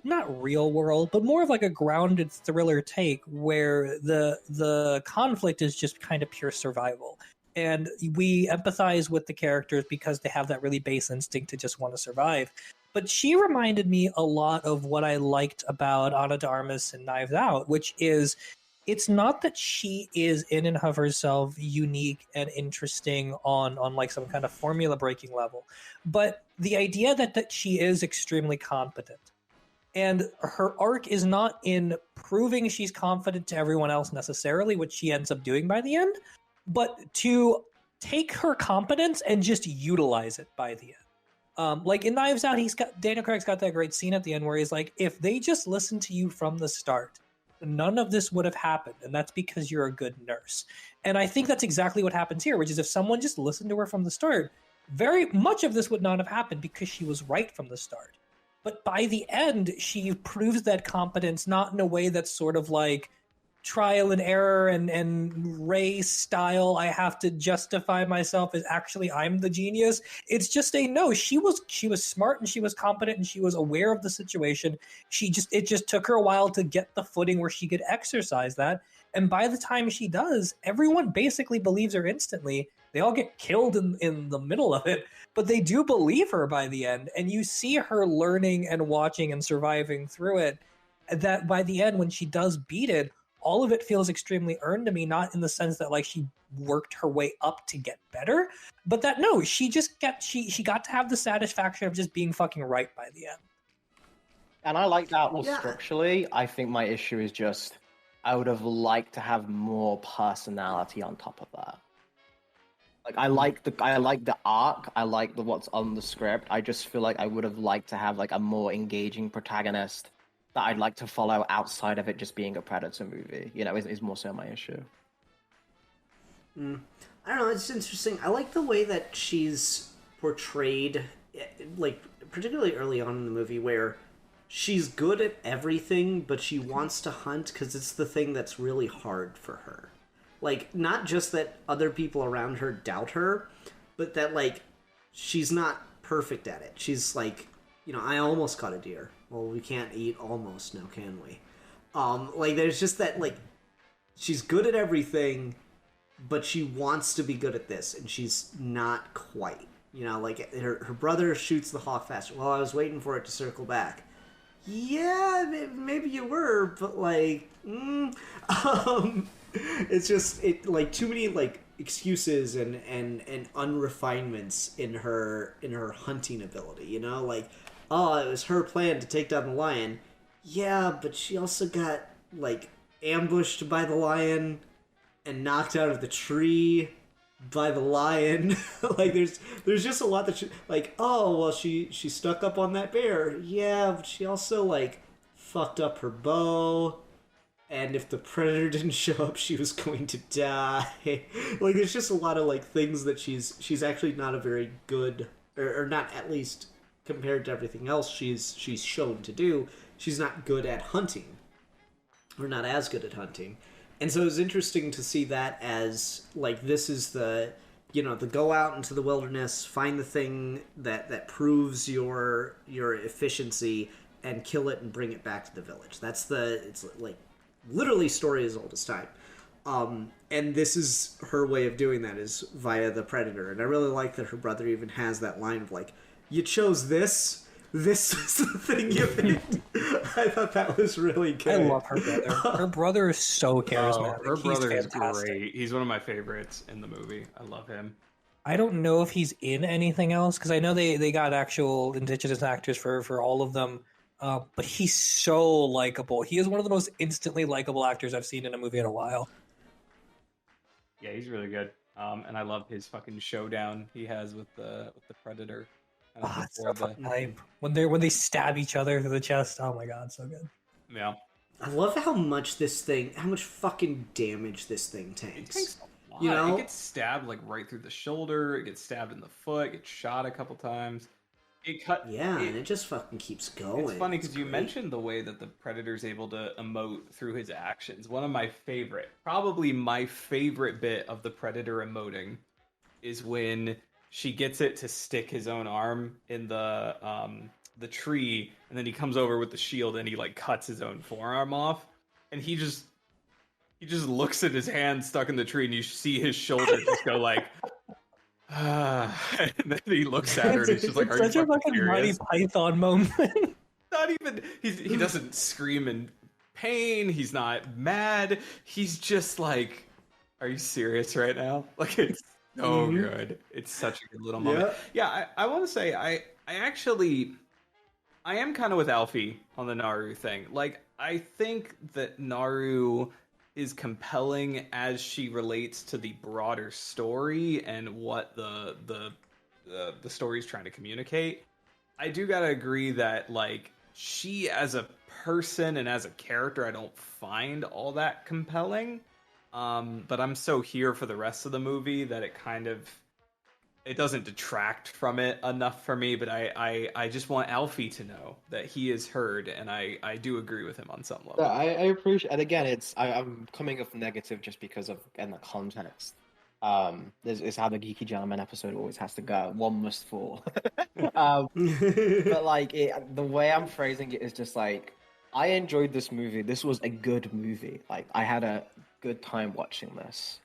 not real world, but more of like a grounded thriller take where the conflict is just kind of pure survival. And we empathize with the characters because they have that really base instinct to just want to survive. But she reminded me a lot of what I liked about Ana de Armas and Knives Out, which is it's not that she is in and of herself unique and interesting on like some kind of formula breaking level, but the idea that she is extremely competent. And her arc is not in proving she's confident to everyone else necessarily, which she ends up doing by the end, but to take her competence and just utilize it by the end. Like in Knives Out, Daniel Craig's got that great scene at the end where he's like, if they just listened to you from the start, none of this would have happened. And that's because you're a good nurse. And I think that's exactly what happens here, which is if someone just listened to her from the start, very much of this would not have happened because she was right from the start. But by the end, she proves that competence not in a way that's sort of like trial and error and race style. I have to justify myself as actually I'm the genius. It's just no. She was smart and she was competent and she was aware of the situation. It just took her a while to get the footing where she could exercise that. And by the time she does, everyone basically believes her instantly. They all get killed in the middle of it, but they do believe her by the end. And you see her learning and watching and surviving through it. That by the end, when she does beat it, all of it feels extremely earned to me, not in the sense that like she worked her way up to get better, but that no, she got to have the satisfaction of just being fucking right by the end. And I like that structurally. I think my issue is just I would have liked to have more personality on top of that. Like I like the arc, I like what's on the script. I just feel like I would have liked to have like a more engaging protagonist that I'd like to follow outside of it just being a Predator movie. You know, is more so my issue. I don't know, it's interesting. I like the way that she's portrayed, like, particularly early on in the movie, where she's good at everything, but she wants to hunt because it's the thing that's really hard for her. Like, not just that other people around her doubt her, but that, like, she's not perfect at it. She's like, I almost caught a deer. Well, we can't eat almost now, can we? Like, there's just that, like, she's good at everything, but she wants to be good at this, and she's not quite. Like, her brother shoots the hawk faster. Well, I was waiting for it to circle back. Yeah, maybe you were, but, like, it's just, like, too many, like, excuses and unrefinements in her hunting ability, Like, oh, it was her plan to take down the lion. Yeah, but she also got, like, ambushed by the lion and knocked out of the tree by the lion. Like there's just a lot that she like. Oh well, she stuck up on that bear. Yeah, but she also like fucked up her bow. And if the predator didn't show up, she was going to die. Like there's just a lot of like things that she's actually not a very good, or not, at least compared to everything else she's shown to do. She's not good at hunting, or not as good at hunting. And so it was interesting to see that as like this is the the go out into the wilderness, find the thing that proves your efficiency, and kill it and bring it back to the village. It's like literally story as old as time. And this is her way of doing that, is via the predator. And I really like that her brother even has that line of like, you chose this is the thing you picked. I thought that was really good. I love her brother. Her brother is so charismatic. Her brother is fantastic. great. He's one of my favorites in the movie. I love him. I don't know if he's in anything else, because I know they got actual indigenous actors for all of them. But he's so likable. He is one of the most instantly likable actors I've seen in a movie in a while. Yeah, he's really good. And I love his fucking showdown he has with the predator. It's so fucking hype. When they stab each other through the chest. Oh my god, so good. Yeah. I love how much fucking damage this thing tanks. It tanks a lot. It gets stabbed like right through the shoulder. It gets stabbed in the foot. Gets shot a couple times. And it just fucking keeps going. It's funny because you mentioned the way that the Predator's able to emote through his actions. One of my favorite, probably my favorite bit of the Predator emoting is when she gets it to stick his own arm in the tree, and then he comes over with the shield and he like cuts his own forearm off, and he just looks at his hand stuck in the tree, and you see his shoulder just go like. And then he looks at her and he's just like, "Are you fucking such a fucking Monty Python moment." Not even he doesn't scream in pain. He's not mad. He's just like, "Are you serious right now?" Like it's so good. It's such a good little moment. Yeah, I want to say I am kind of with Alfie on the Naru thing. Like I think that Naru is compelling as she relates to the broader story and what the story is trying to communicate. I do gotta agree that like she as a person and as a character I don't find all that compelling. But I'm so here for the rest of the movie that it doesn't detract from it enough for me, but I just want Alfie to know that he is heard, and I do agree with him on some level. Yeah, I appreciate, and again, I'm coming off negative just because of in the context. It's how the Geeky Gentleman episode always has to go. One must fall. But like the way I'm phrasing it is just like I enjoyed this movie. This was a good movie. Like I had a good time watching this.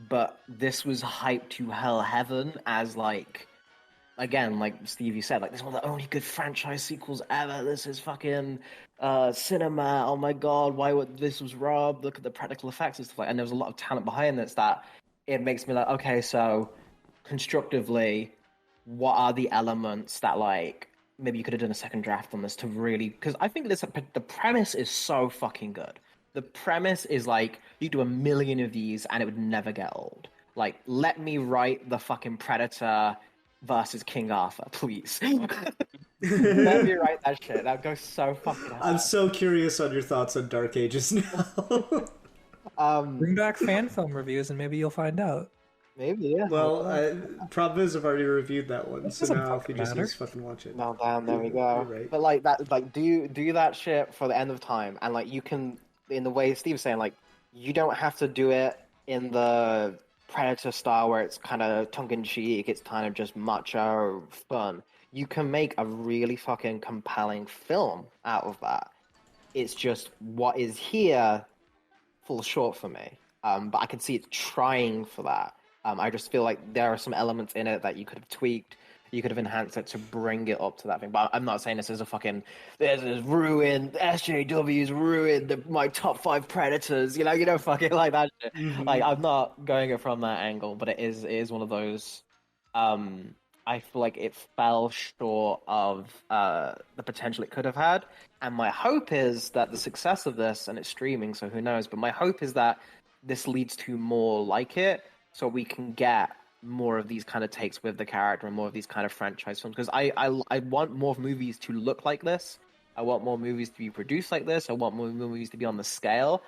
But this was hyped to hell heaven as like, again, like Stevie said, like this is one of the only good franchise sequels ever. This is fucking cinema. Oh my god, this was robbed? Look at the practical effects and stuff like. And there was a lot of talent behind this that it makes me like, okay, so constructively, what are the elements that like maybe you could have done a second draft on this to really? Because I think the premise is so fucking good. The premise is like, you do 1 million of these and it would never get old. Like, let me write the fucking Predator versus King Arthur, please. Let me write that shit. That goes so fucking hard. I'm so curious on your thoughts on Dark Ages now. Bring back fan film reviews and maybe you'll find out. Maybe, yeah. Well, problem is I've already reviewed that one, so now if you just need to fucking watch it. No, damn, there we go. Right. But like that, like do that shit for the end of time, and like you can. In the way Steve was saying, like, you don't have to do it in the Predator style where it's kind of tongue-in-cheek, it's kind of just macho fun. You can make a really fucking compelling film out of that. It's just what is here falls short for me. But I can see it trying for that. I just feel like there are some elements in it that you could have tweaked, you could have enhanced it to bring it up to that thing. But I'm not saying this is a fucking, this is ruined, SJW's ruined my top 5 Predators, you know, fucking like that shit. Mm-hmm. Like, I'm not going it from that angle, but it is one of those, I feel like it fell short of the potential it could have had. And my hope is that the success of this, and it's streaming, so who knows, but my hope is that this leads to more like it, so we can get more of these kind of takes with the character and more of these kind of franchise films. Because I want more movies to look like this. I want more movies to be produced like this. I want more movies to be on the scale.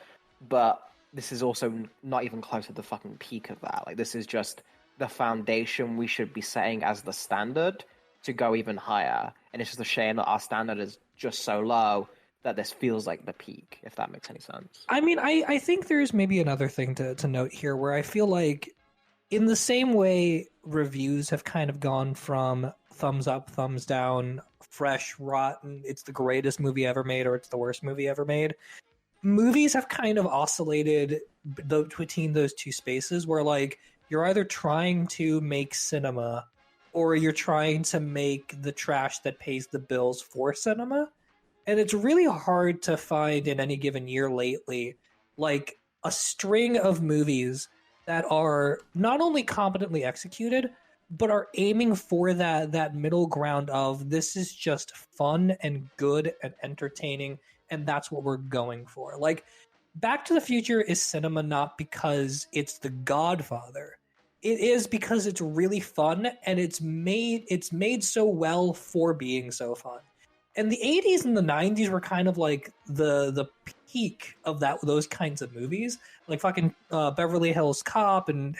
But this is also not even close to the fucking peak of that. Like, this is just the foundation we should be setting as the standard to go even higher. And it's just a shame that our standard is just so low that this feels like the peak, if that makes any sense. I mean, I think there's maybe another thing to note here where I feel like in the same way reviews have kind of gone from thumbs up, thumbs down, fresh, rotten, it's the greatest movie ever made or it's the worst movie ever made, movies have kind of oscillated between those two spaces where, like, you're either trying to make cinema or you're trying to make the trash that pays the bills for cinema. And it's really hard to find in any given year lately, like, a string of movies that are not only competently executed, but are aiming for that middle ground of this is just fun and good and entertaining, and that's what we're going for. Like, Back to the Future is cinema not because it's The Godfather. It is because it's really fun and it's made so well for being so fun. And the 80s and the 90s were kind of like the peak of those kinds of movies, like fucking Beverly Hills Cop and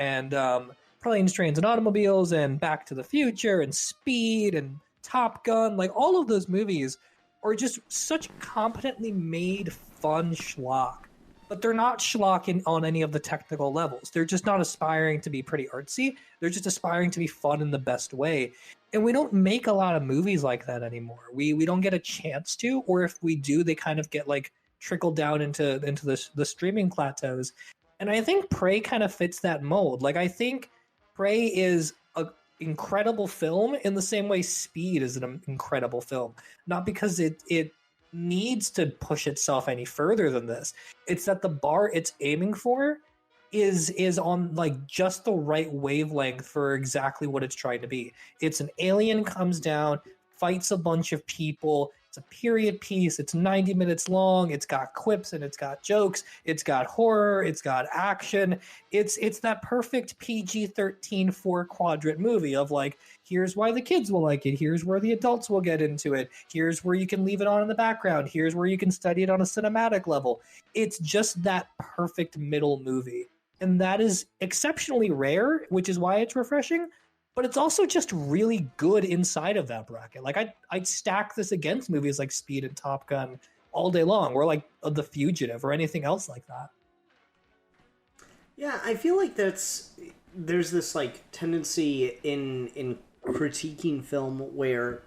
Planes, Trains, and Automobiles and Back to the Future and Speed and Top Gun. Like, all of those movies are just such competently made fun schlock. But they're not schlock on any of the technical levels. They're just not aspiring to be pretty artsy. They're just aspiring to be fun in the best way. And we don't make a lot of movies like that anymore. We don't get a chance to, or if we do, they kind of get like trickled down into the streaming plateaus. And I think Prey kind of fits that mold. Like, I think Prey is an incredible film in the same way Speed is an incredible film. Not because it needs to push itself any further than this. It's that the bar it's aiming for is on like just the right wavelength for exactly what it's trying to be. It's an alien comes down, fights a bunch of people. It's a period piece. It's 90 minutes long. It's got quips and it's got jokes. It's got horror. It's got action. It's that perfect PG-13 4-quadrant movie of like, here's why the kids will like it. Here's where the adults will get into it. Here's where you can leave it on in the background. Here's where you can study it on a cinematic level. It's just that perfect middle movie. And that is exceptionally rare, which is why it's refreshing. But it's also just really good inside of that bracket. Like, I'd stack this against movies like Speed and Top Gun all day long, or like The Fugitive or anything else like that. Yeah, I feel like there's this like tendency in critiquing film where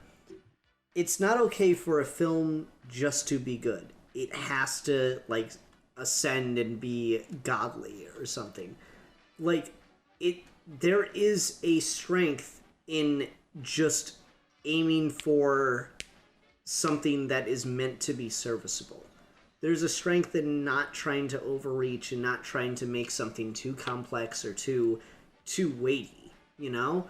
it's not okay for a film just to be good. It has to like ascend and be godly or something. Like, there is a strength in just aiming for something that is meant to be serviceable. There's a strength in not trying to overreach and not trying to make something too complex or too weighty, you know?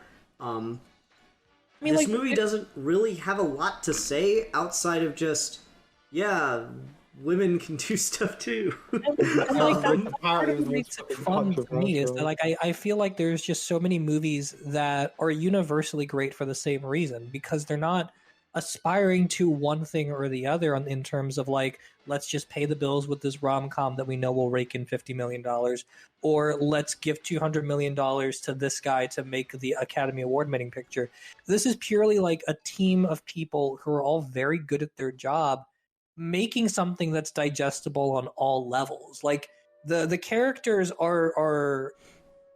This movie doesn't really have a lot to say outside of just, yeah, women can do stuff too. And like, that's part of what makes it fun for me is that, like, I feel like there's just so many movies that are universally great for the same reason, because they're not aspiring to one thing or the other in terms of like, let's just pay the bills with this rom-com that we know will rake in $50 million, or let's give $200 million to this guy to make the Academy Award winning picture. This is purely like a team of people who are all very good at their job, making something that's digestible on all levels. Like, the characters are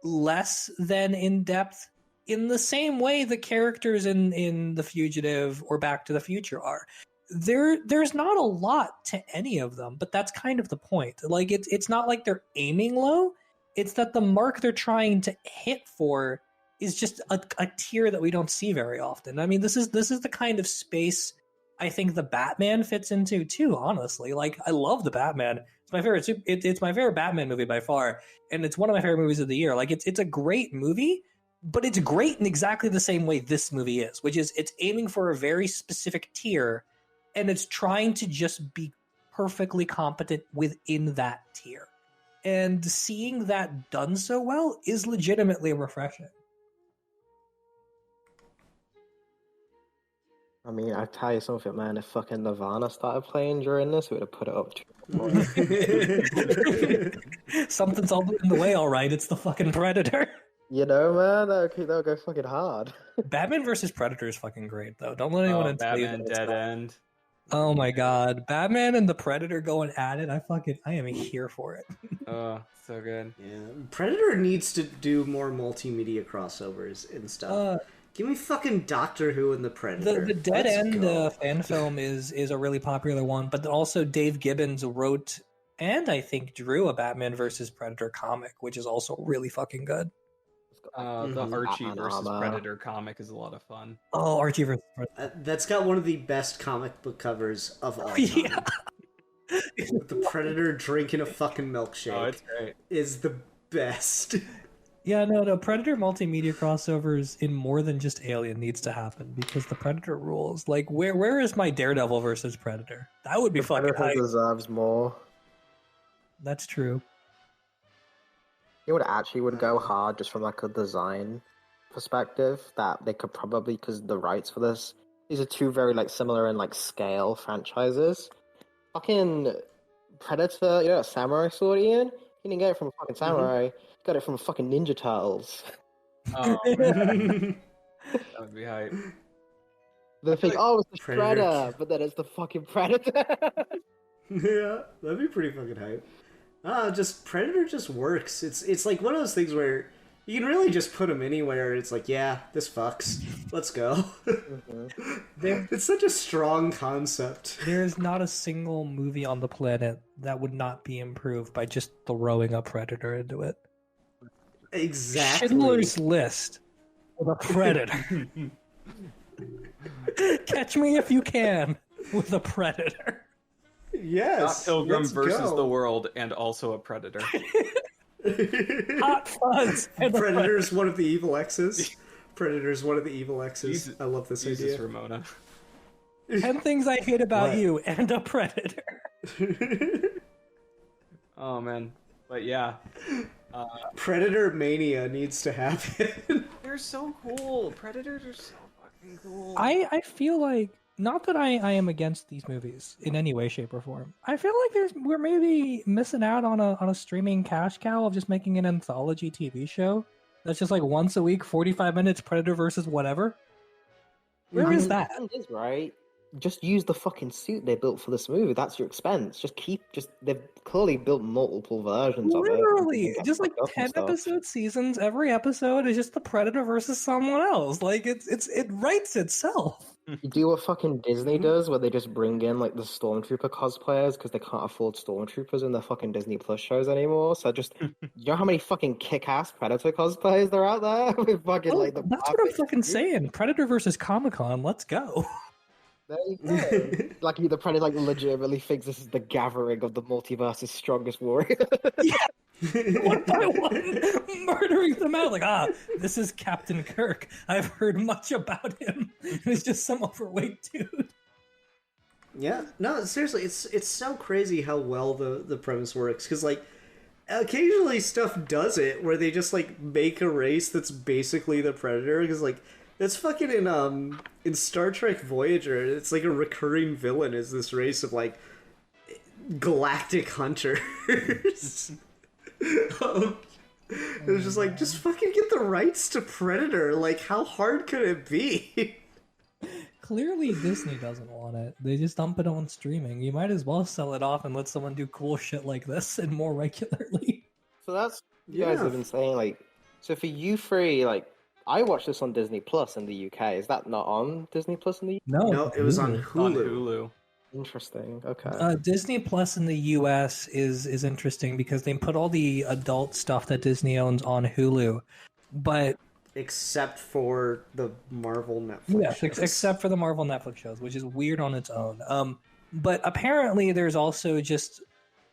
less than in depth in the same way the characters in The Fugitive or Back to the Future are. There's not a lot to any of them, but that's kind of the point. Like, it's not like they're aiming low. It's that the mark they're trying to hit for is just a tier that we don't see very often. I mean, this is the kind of space I think the Batman fits into too, honestly. Like, I love the Batman. It's my favorite. It's my favorite Batman movie by far, and it's one of my favorite movies of the year. Like, it's a great movie, but it's great in exactly the same way this movie is, which is it's aiming for a very specific tier, and it's trying to just be perfectly competent within that tier. and seeing that done so well is legitimately refreshing. I mean, I tell you something, man. If fucking Nirvana started playing during this, we would have put it up. Something's all in the way, all right. It's the fucking Predator. You know, man, that'll go fucking hard. Batman versus Predator is fucking great, though. Don't let anyone tell you that Batman it's Dead not. End. Oh my god, Batman and the Predator going at it. I am here for it. Oh, so good. Yeah, Predator needs to do more multimedia crossovers and stuff. Give me fucking Doctor Who and the Predator. The Dead Let's End go. fan film is a really popular one, but also Dave Gibbons wrote and I think drew a Batman versus Predator comic, which is also really fucking good. The Archie Batman versus armor. Predator comic is a lot of fun. Oh, Archie versus Predator. That's got one of the best comic book covers of all time. Yeah. With the Predator drinking a fucking milkshake. Oh, it's great. Is the best. Yeah, no, Predator multimedia crossovers in more than just Alien needs to happen because the Predator rules. Like, where is my Daredevil versus Predator? That would be fucking Predator hype. deserves more. That's true. You would actually would go hard just from like a design perspective that they could probably, because the rights for this, these are two very like similar in like scale franchises. Fucking Predator, you know that samurai sword, Ian? You didn't get it from a fucking samurai. You got it from fucking Ninja Turtles. Oh, man. That would be hype. They think, oh, it's the Predator. Shredder, but then it's the fucking Predator. Yeah, that'd be pretty fucking hype. Just Predator just works. It's like one of those things where you can really just put him anywhere. It's like, yeah, this fucks. Let's go. It's such a strong concept. There is not a single movie on the planet that would not be improved by just throwing a Predator into it. Exactly. Schindler's List with a Predator. Catch me if you can with a Predator. Yes. Scott Pilgrim let's versus go. the world and also a Predator. Hot fuzz. And the Predator's one of the evil X's. Predator's one of the evil X's. Jesus- I love this Jesus, idea. Ramona. 10 things I hate about What? you and a Predator. Oh man, but yeah, Predator mania needs to happen. they're so cool. Predators are so fucking cool. I feel like, not that I am against these movies in any way, shape, or form. I feel like we're maybe missing out on a streaming cash cow of just making an anthology TV show that's just like once a week, 45 minutes, Predator versus whatever. Where is that? The thing is, right? Just use the fucking suit they built for this movie. That's your expense. They've clearly built multiple versions of it. Literally, That's just like fucked up and 10 stuff. episode seasons. Every episode is just the Predator versus someone else. Like it writes itself. You do what fucking Disney does, where they just bring in like the Stormtrooper cosplayers because they can't afford Stormtroopers in their fucking Disney Plus shows anymore. So just, you know how many fucking kick-ass Predator cosplayers there are out there with fucking like the. That's what I'm fucking saying. Predator versus Comic-Con. Let's go. There you go. Like the Predator like legitimately thinks this is the gathering of the multiverse's strongest warrior. One by one, murdering them out. Like, this is Captain Kirk. I've heard much about him. He's just some overweight dude. Yeah, no, seriously, it's so crazy how well the premise works, because like occasionally stuff does it where they just like make a race that's basically the Predator, because like that's fucking in Star Trek Voyager, it's like a recurring villain is this race of like galactic hunters. It was just like, just fucking get the rights to Predator. Like, how hard could it be? Clearly, Disney doesn't want it. They just dump it on streaming. You might as well sell it off and let someone do cool shit like this and more regularly. So that's you guys have been saying like. So for you three, like I watched this on Disney Plus in the UK. Is that not on Disney Plus in the UK? No, it was on Hulu. On Hulu. Interesting. Okay. Disney Plus in the US is interesting because they put all the adult stuff that Disney owns on Hulu, but Except for the Marvel Netflix shows. except for the Marvel Netflix shows, which is weird on its own. But apparently, there's also just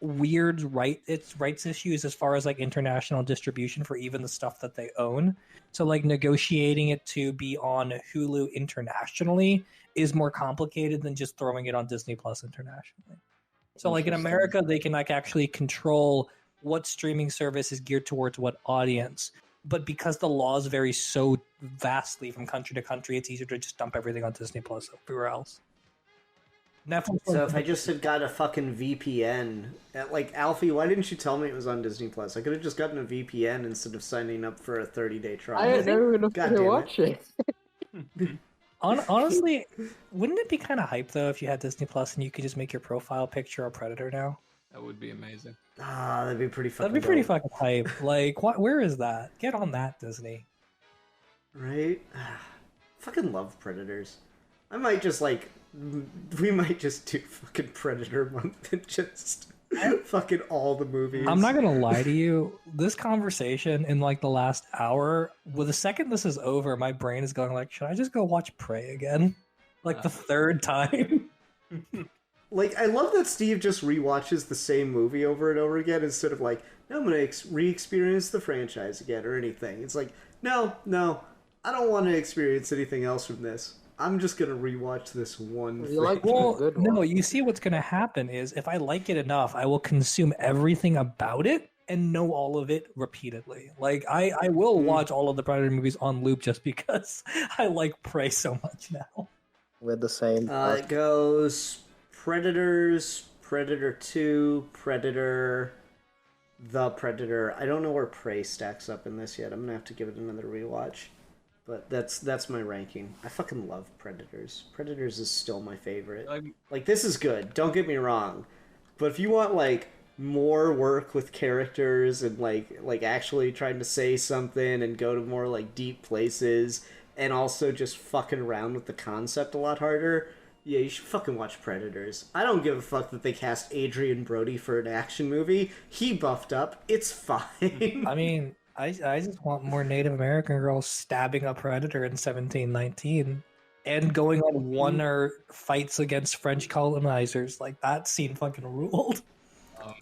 weird rights issues as far as like international distribution for even the stuff that they own. So like negotiating it to be on Hulu internationally is more complicated than just throwing it on Disney Plus internationally. So like in America, they can like actually control what streaming service is geared towards what audience. But because the laws vary so vastly from country to country, it's easier to just dump everything on Disney Plus everywhere else. Netflix. So if I just had got a fucking VPN, like Alfie, why didn't you tell me it was on Disney Plus? I could have just gotten a VPN instead of signing up for a 30-day trial. I had never enough to watch it. Honestly, wouldn't it be kind of hype though if you had Disney Plus and you could just make your profile picture a Predator now? That would be amazing. Ah, that'd be pretty fucking. That'd be pretty dope. fucking hype. Like, what? Where is that? Get on that, Disney. Right? Fucking love Predators. I might just like. We might just do fucking Predator month and just fucking all the movies. I'm not gonna lie to you. This conversation in like the last hour, well, the second this is over, my brain is going like, should I just go watch Prey again? Like the third time. Like, I love that Steve just rewatches the same movie over and over again instead of like, no, I'm gonna re-experience the franchise again or anything. It's like, no, I don't want to experience anything else from this. I'm just gonna rewatch this one thing. Well, no, you see what's gonna happen is if I like it enough, I will consume everything about it and know all of it repeatedly. Like I will watch all of the Predator movies on loop just because I like Prey so much now. We're the same. It goes Predators, Predator 2, Predator, The Predator. I don't know where Prey stacks up in this yet. I'm gonna have to give it another rewatch. But that's my ranking. I fucking love Predators. Predators is still my favorite. Like, this is good, don't get me wrong. But if you want, like, more work with characters and, like actually trying to say something and go to more, like, deep places and also just fucking around with the concept a lot harder, yeah, you should fucking watch Predators. I don't give a fuck that they cast Adrian Brody for an action movie. He buffed up. It's fine. I mean, I just want more Native American girls stabbing a predator in 1719 and going on one fights against French colonizers. Like, that scene fucking ruled.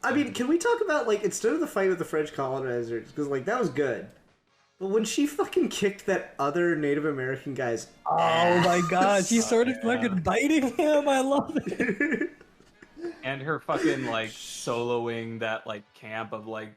I mean, can we talk about, like, instead of the fight with the French colonizers, because, like, that was good. But when she fucking kicked that other Native American guy's ass. My god, she started fucking biting him. I love it. And her fucking, like, soloing that, like, camp of, like,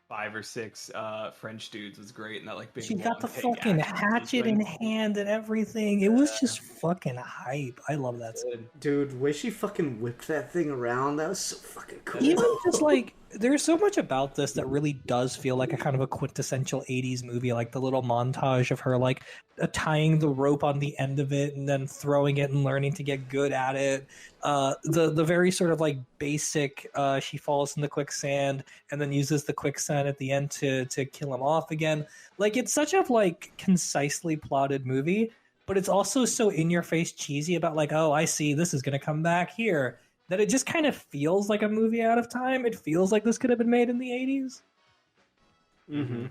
5 or 6 French dudes was great, and that like big. She got the fucking hatchet in hand and everything. It was just fucking hype. I love that. Dude, the way she fucking whipped that thing around, that was so fucking cool. Even just like, there's so much about this that really does feel like a kind of a quintessential 80s movie, like the little montage of her like tying the rope on the end of it and then throwing it and learning to get good at it. The very sort of like basic, she falls in the quicksand and then uses the quicksand at the end to kill him off again. Like, it's such a like concisely plotted movie, but it's also so in your face cheesy about like, oh, I see, this is going to come back here, that it just kind of feels like a movie out of time. It feels like this could have been made in the 80s. Mm-hmm.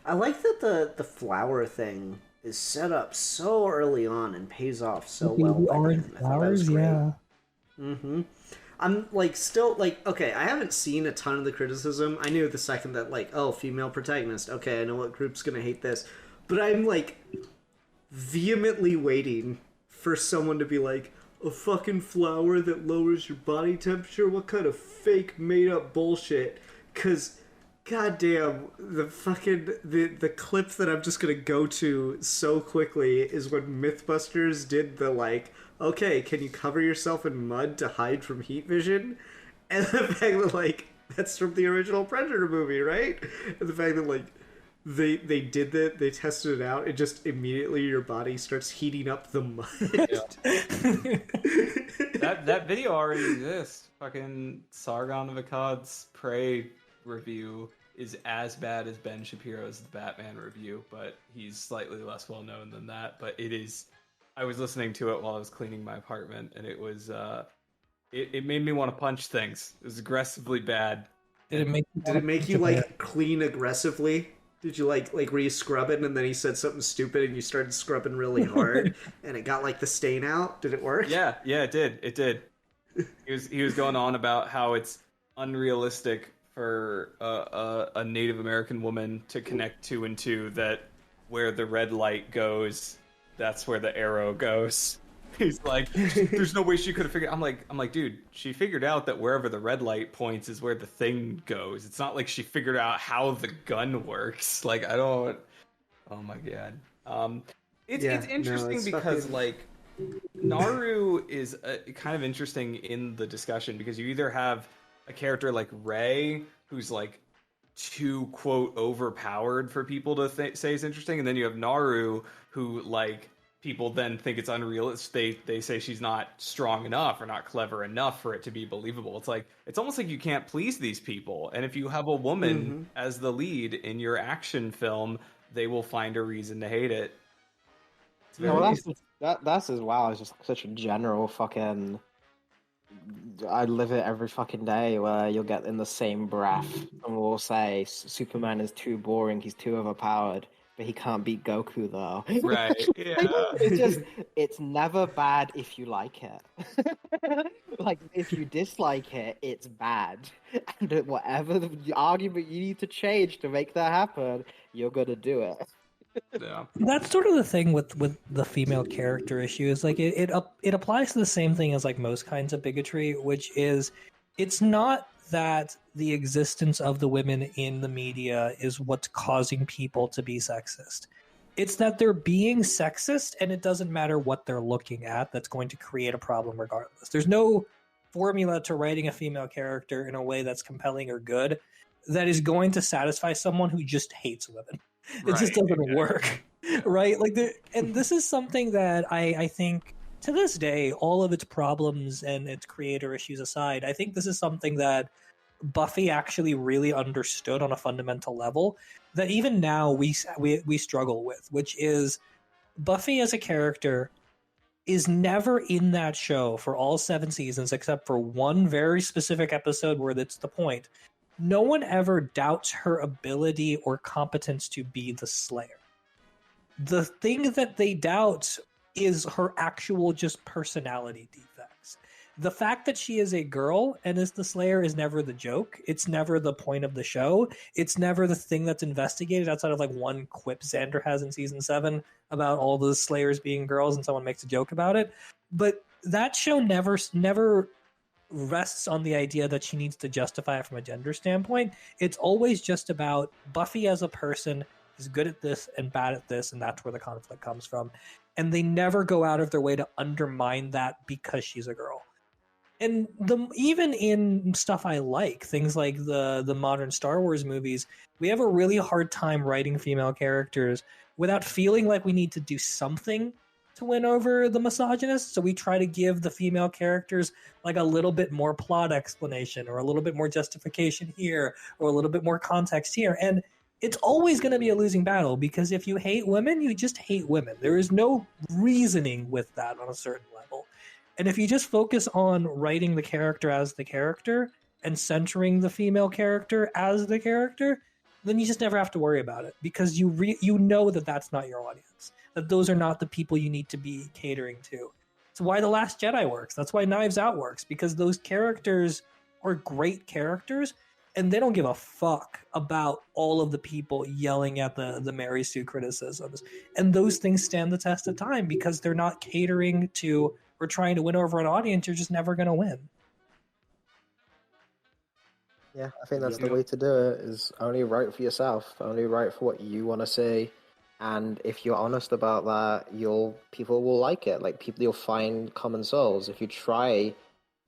I like that the flower thing is set up so early on and pays off so well. The orange flowers, yeah. Mm-hmm. I'm like still like, okay, I haven't seen a ton of the criticism. I knew the second that like, oh, female protagonist, okay, I know what group's gonna hate this. But I'm like vehemently waiting for someone to be like, a fucking flower that lowers your body temperature? What kind of fake made up bullshit? Cause goddamn, the fucking the clip that I'm just gonna go to so quickly is when Mythbusters did the like, okay, can you cover yourself in mud to hide from heat vision? And the fact that like that's from the original Predator movie, right? And the fact that like they did that, they tested it out, and just immediately your body starts heating up the mud. that video already exists. Fucking Sargon of Akkad's Prey review is as bad as Ben Shapiro's Batman review, but he's slightly less well known than that. But it is. I was listening to it while I was cleaning my apartment, and it was. It made me want to punch things. It was aggressively bad. Did it make you like clean aggressively? Did you like were you scrubbing and then he said something stupid and you started scrubbing really hard and it got like the stain out? Did it work? Yeah, it did. He was going on about how it's unrealistic for a Native American woman to connect 2 and 2, that where the red light goes, that's where the arrow goes. He's like, there's no way she could have figured. I'm like, dude, she figured out that wherever the red light points is where the thing goes. It's not like she figured out how the gun works. Like, I don't. Oh my god. It's interesting because fucking... like Naru is kind of interesting in the discussion because you either have a character like Rey who's like too quote overpowered for people to say is interesting, and then you have Naru who like people then think it's unrealistic. They say she's not strong enough or not clever enough for it to be believable. It's like it's almost like you can't please these people, and if you have a woman as the lead in your action film, they will find a reason to hate it. No, that's as well. It's just such a general fucking. I live it every fucking day where you'll get in the same breath and we'll say Superman is too boring, he's too overpowered, but he can't beat Goku though. Right. Yeah. It's never bad if you like it. Like if you dislike it, it's bad. And whatever the argument you need to change to make that happen, you're gonna do it. Yeah. That's sort of the thing with the female character issue is like it applies to the same thing as like most kinds of bigotry, which is it's not that the existence of the women in the media is what's causing people to be sexist. It's that they're being sexist and it doesn't matter what they're looking at, that's going to create a problem regardless. There's no formula to writing a female character in a way that's compelling or good that is going to satisfy someone who just hates women. It just doesn't work, right? Like, and this is something that I think to this day, all of its problems and its creator issues aside, I think this is something that Buffy actually really understood on a fundamental level that even now we struggle with, which is Buffy as a character is never in that show for all 7 seasons except for one very specific episode where that's the point. No one ever doubts her ability or competence to be the Slayer. The thing that they doubt is her actual just personality defects. The fact that she is a girl and is the Slayer is never the joke. It's never the point of the show. It's never the thing that's investigated outside of like one quip Xander has in season 7 about all the Slayers being girls and someone makes a joke about it. But that show never rests on the idea that she needs to justify it from a gender standpoint. It's always just about Buffy as a person is good at this and bad at this, and that's where the conflict comes from. And they never go out of their way to undermine that because she's a girl. And even in stuff I like, things like the modern Star Wars movies, we have a really hard time writing female characters without feeling like we need to do something to win over the misogynist, so we try to give the female characters like a little bit more plot explanation or a little bit more justification here or a little bit more context here, and it's always going to be a losing battle because if you hate women, you just hate women. There is no reasoning with that on a certain level, and if you just focus on writing the character as the character and centering the female character as the character, then you just never have to worry about it because you know that that's not your audience. That those are not the people you need to be catering to. It's why The Last Jedi works. That's why Knives Out works, because those characters are great characters, and they don't give a fuck about all of the people yelling at the Mary Sue criticisms. And those things stand the test of time because they're not catering to or trying to win over an audience. You're just never going to win. Yeah, I think that's the way to do it, is only write for yourself. Only write for what you want to see. And if you're honest about that, people will like it. Like you'll find common souls. If you try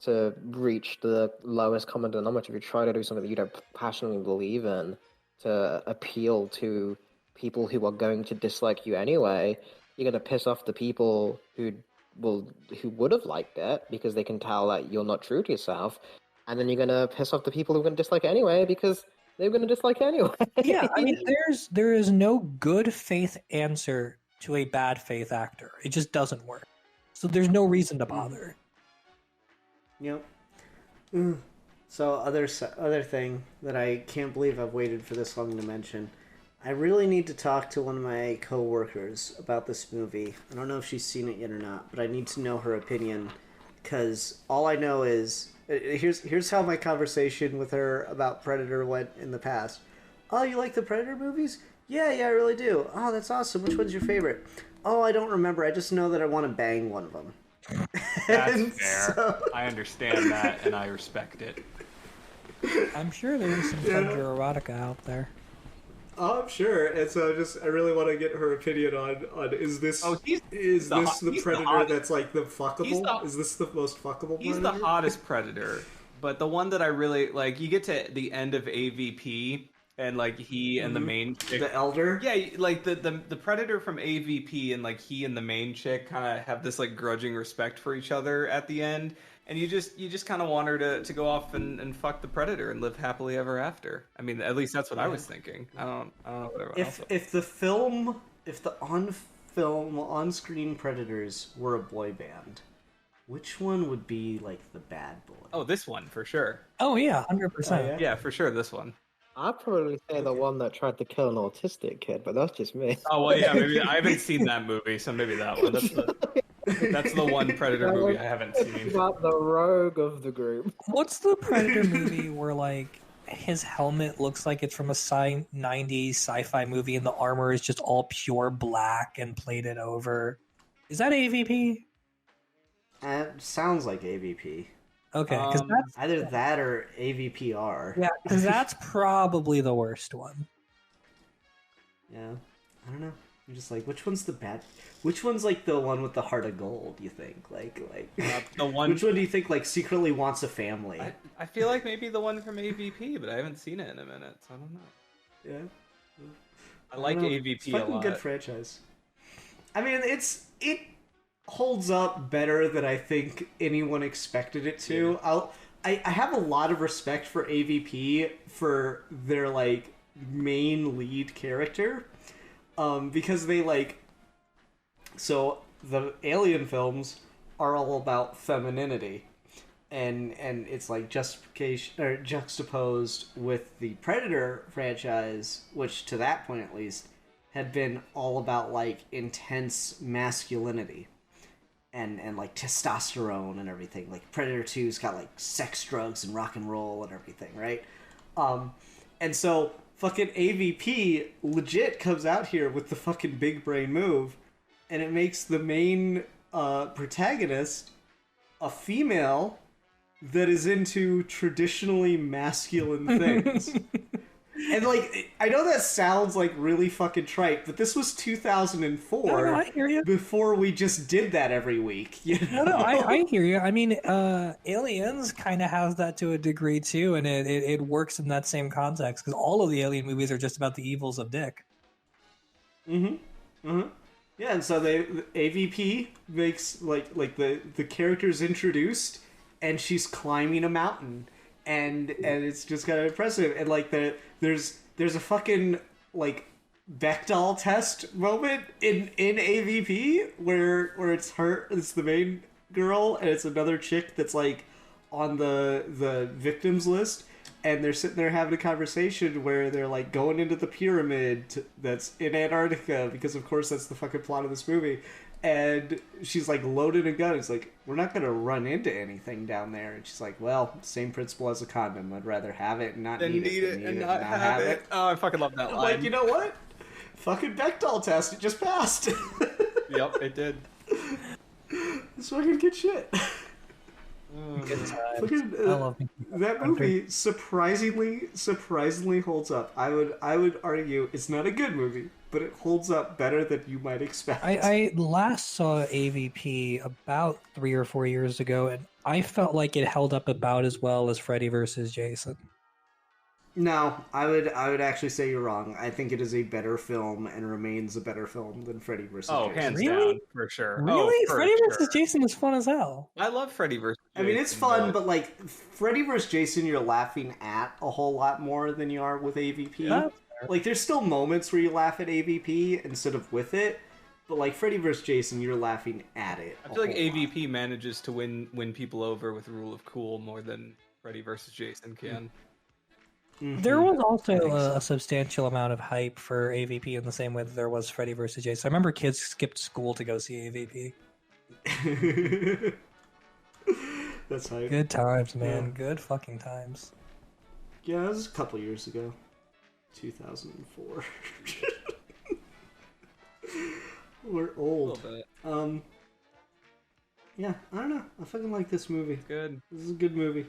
to reach the lowest common denominator, if you try to do something that you don't passionately believe in to appeal to people who are going to dislike you anyway, you're going to piss off the people who would have liked it because they can tell that you're not true to yourself. And then you're going to piss off the people who are going to dislike it anyway because they're going to dislike it anyway. Yeah, I mean, there is no good faith answer to a bad faith actor. It just doesn't work. So there's no reason to bother. Yep. So other thing that I can't believe I've waited for this long to mention. I really need to talk to one of my co-workers about this movie. I don't know if she's seen it yet or not, but I need to know her opinion because all I know is here's how my conversation with her about Predator went in the past. Oh, you like the Predator movies? Yeah, I really do. Oh, that's awesome. Which one's your favorite? Oh, I don't remember. I just know that I want to bang one of them. That's And fair. so- I understand that, and I respect it. I'm sure there's some tundra erotica out there. Oh, I'm sure. And so I really want to get her opinion on is this he's the predator hottest. that's like the fuckable? Is this the most fuckable He's predator? the hottest predator, but the one that I really like. You get to the end of AVP, and like he and the main chick, The elder? yeah, like the predator from AVP and like he and the main chick kind of have this like grudging respect for each other at the end, and you just kind of want her to go off and fuck the predator and live happily ever after. I mean, at least that's what I was thinking. I don't know what everyone else. If the on-screen predators were a boy band, which one would be like the bad boy? Oh, this one for sure. Oh yeah, 100%. Oh, yeah? Yeah, for sure, this one. I'd probably say the one that tried to kill an autistic kid, but that's just me. Oh well, yeah, maybe I haven't seen that movie, so maybe that one. That's the one Predator movie I haven't seen. About the rogue of the group. What's the Predator movie where like his helmet looks like it's from a 90s sci-fi movie and the armor is just all pure black and plated over? Is that AVP? It sounds like AVP. Okay, because that's Either that or AVPR. yeah, because that's probably the worst one. Yeah. I don't know. I'm just like, which one's the bad? Which one's like the one with the heart of gold? You think like The one. Which one do you think like secretly wants a family? I feel like maybe the one from AVP, but I haven't seen it in a minute, so I don't know. Yeah. I like don't know. AVP It's a fucking lot. good franchise. I mean, it holds up better than I think anyone expected it to. Yeah. I have a lot of respect for AVP for their like main lead character, because they like. So the Alien films are all about femininity, and it's like justification or juxtaposed with the Predator franchise, which to that point at least had been all about like intense masculinity and like testosterone and everything. Like Predator 2's got like sex, drugs, and rock and roll and everything, right? And so fucking AVP legit comes out here with the fucking big brain move, and it makes the main protagonist a female that is into traditionally masculine things. And like, I know that sounds like really fucking trite, but this was 2004. No, I hear you. Before we just did that every week. You know? No, I hear you. I mean, Aliens kind of has that to a degree too, and it works in that same context because all of the Alien movies are just about the evils of Dick. Yeah, and so the AVP makes like the character's introduced, and she's climbing a mountain, and it's just kind of impressive. And like there's a fucking like Bechdel test moment in AVP where it's the main girl, and it's another chick that's like on the victims list, and they're sitting there having a conversation where they're like going into the pyramid that's in Antarctica, because of course that's the fucking plot of this movie. And she's like loaded a gun. It's like, we're not gonna run into anything down there. And she's like, well, same principle as a condom. I'd rather have it and not need it than need it and not have it. Oh, I fucking love that line. Like, you know what? Fucking Bechdel test. It just passed. Yep, it did. It's fucking good shit. Good times. Fucking, I love that movie surprisingly holds up. I would argue it's not a good movie, but it holds up better than you might expect. I last saw AVP about 3 or 4 years ago, and I felt like it held up about as well as Freddy vs. Jason. No, I would actually say you're wrong. I think it is a better film and remains a better film than Freddy vs. Jason. Hands Really? down, for sure. Really? Oh, for Freddy sure. vs. Jason is fun as hell. I love Freddy vs. Jason. I mean, it's fun, but like Freddy vs. Jason, you're laughing at a whole lot more than you are with AVP. Yeah. Like, there's still moments where you laugh at AVP instead of with it, but like Freddy vs. Jason, you're laughing at it. I feel like AVP manages to win people over with Rule of Cool more than Freddy vs. Jason can. Mm-hmm. There was also a substantial amount of hype for AVP in the same way that there was Freddy vs. Jason. I remember kids skipped school to go see AVP. That's hype. Good times, man. Yeah. Good fucking times. Yeah, that was a couple years ago. 2004. We're A old. little bit. Yeah, I don't know. I fucking like this movie. Good. This is a good movie.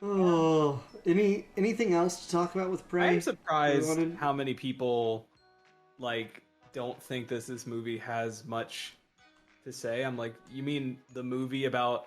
Oh, anything else to talk about with Prey? I'm surprised how many people like don't think this movie has much to say. I'm like, you mean the movie about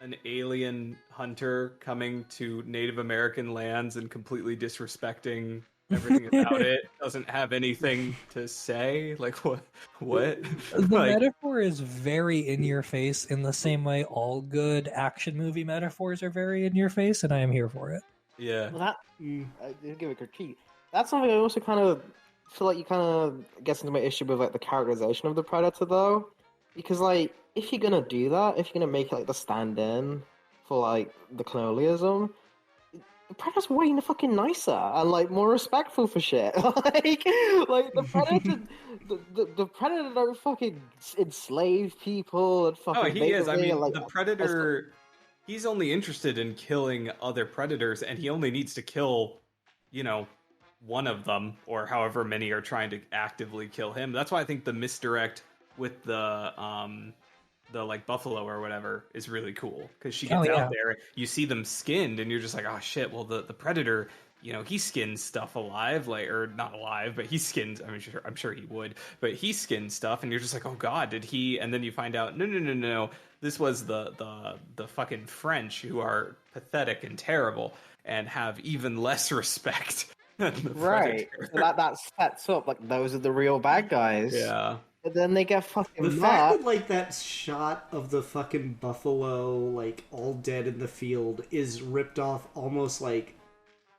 an alien hunter coming to Native American lands and completely disrespecting everything about it doesn't have anything to say? Like, what? The metaphor is very in your face in the same way all good action movie metaphors are very in your face, and I am here for it. Yeah. Well, I did give a critique. That's something I also kind of feel like you kind of gets into my issue with like the characterization of the Predator, though, because like if you're gonna do that, if you're gonna make it like the stand-in for like the colonialism, the Predator's way fucking nicer and like more respectful for shit. like the Predator, the Predator don't fucking enslave people and fucking. Oh, he is. I mean, like, the Predator. He's only interested in killing other predators, and he only needs to kill, one of them, or however many are trying to actively kill him. That's why I think the misdirect with the like buffalo or whatever is really cool, because she gets out there, you see them skinned, and you're just like, oh shit. Well, the predator, he skins stuff alive, like, or not alive, but he skins. I mean, I'm sure he would, but he skins stuff, and you're just like, oh god, did he? And then you find out, no. This was the fucking French, who are pathetic and terrible and have even less respect than the right. Predator. That sets up like those are the real bad guys. Yeah. But then they get fucking the fact that like that shot of the fucking buffalo like all dead in the field is ripped off almost like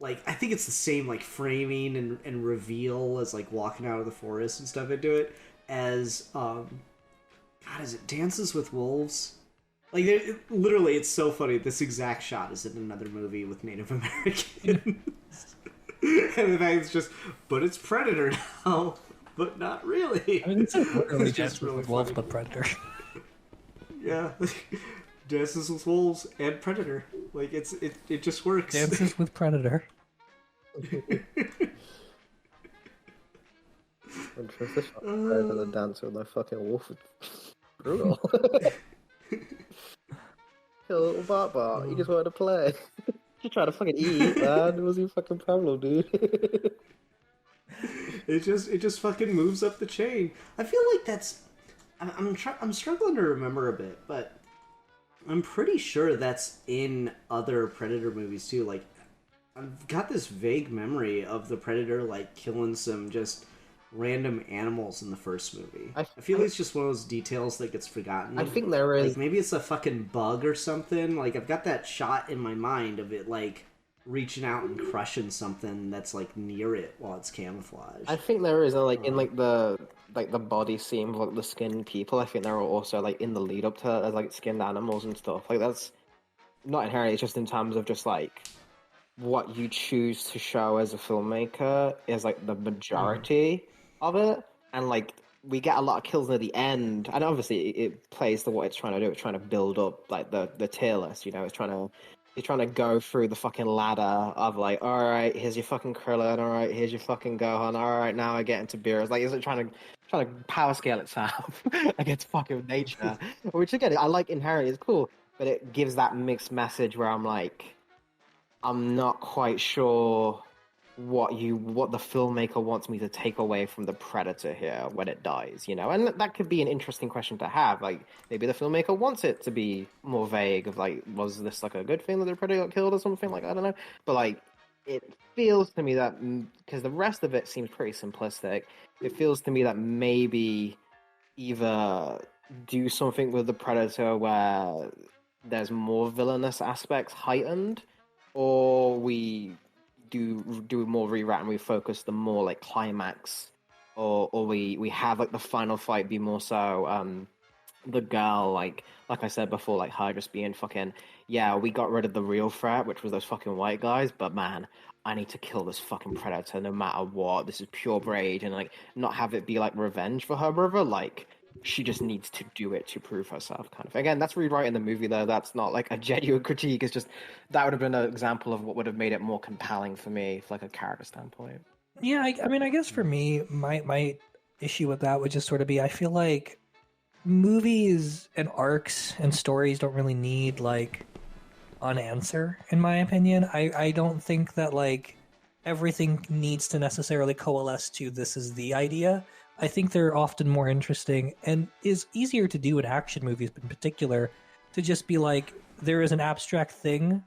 I think it's the same like framing and reveal as like walking out of the forest and stuff into it as God, is it Dances with Wolves? Like, literally, it's so funny. This exact shot is in another movie with Native Americans. And the fact it's just, but it's Predator now, but not really. I mean, it's literally just really with Wolves, but Predator. Yeah. Dances with Wolves and Predator. Like, it just works. Dances with Predator. I'm sure this better than dance with my fucking wolf. Brutal. Kill a little Bart. He just wanted to play. Just trying to fucking eat, man. It was your fucking problem, dude. It just fucking moves up the chain. I feel like that's. I'm struggling to remember a bit, but I'm pretty sure that's in other Predator movies too. Like, I've got this vague memory of the Predator like killing some just random animals in the first movie. I feel like it's just one of those details that gets forgotten. I think there is. Like, maybe it's a fucking bug or something. Like, I've got that shot in my mind of it like reaching out and crushing something that's like near it while it's camouflaged. I think there is like in like the body scene of like the skinned people. I think there are also like in the lead up to as like skinned animals and stuff. Like that's not inherently. It's just in terms of just like what you choose to show as a filmmaker is like the majority of it, and like we get a lot of kills near the end, and obviously it plays to what it's trying to do. It's trying to build up like the tier list, it's trying to go through the fucking ladder of like, all right, here's your fucking Krillin, all right, here's your fucking Gohan, all right, now I get into Beerus. Like, is it trying to power scale itself against fucking nature, which again I like inherently, it's cool, but it gives that mixed message where I'm like, I'm not quite sure what the filmmaker wants me to take away from the Predator here when it dies, and that could be an interesting question to have. Like, maybe the filmmaker wants it to be more vague of like, was this like a good thing that the Predator got killed or something? Like, I don't know, but like, it feels to me that because the rest of it seems pretty simplistic, it feels to me that maybe either do something with the Predator where there's more villainous aspects heightened, or we do more rewrite and we focus the more like climax, or we have like the final fight be more so the girl, like I said before, like her just being fucking, yeah, we got rid of the real threat, which was those fucking white guys, but man, I need to kill this fucking Predator no matter what. This is pure rage, and like not have it be like revenge for her brother. Like, she just needs to do it to prove herself, kind of. Again, that's rewriting the movie, though. That's not like a genuine critique. It's just that would have been an example of what would have made it more compelling for me, from like a character standpoint. Yeah, I mean, I guess for me, my issue with that would just sort of be, I feel like movies and arcs and stories don't really need like an answer, in my opinion. I don't think that like everything needs to necessarily coalesce to this is the idea. I think they're often more interesting and is easier to do in action movies in particular, to just be like, there is an abstract thing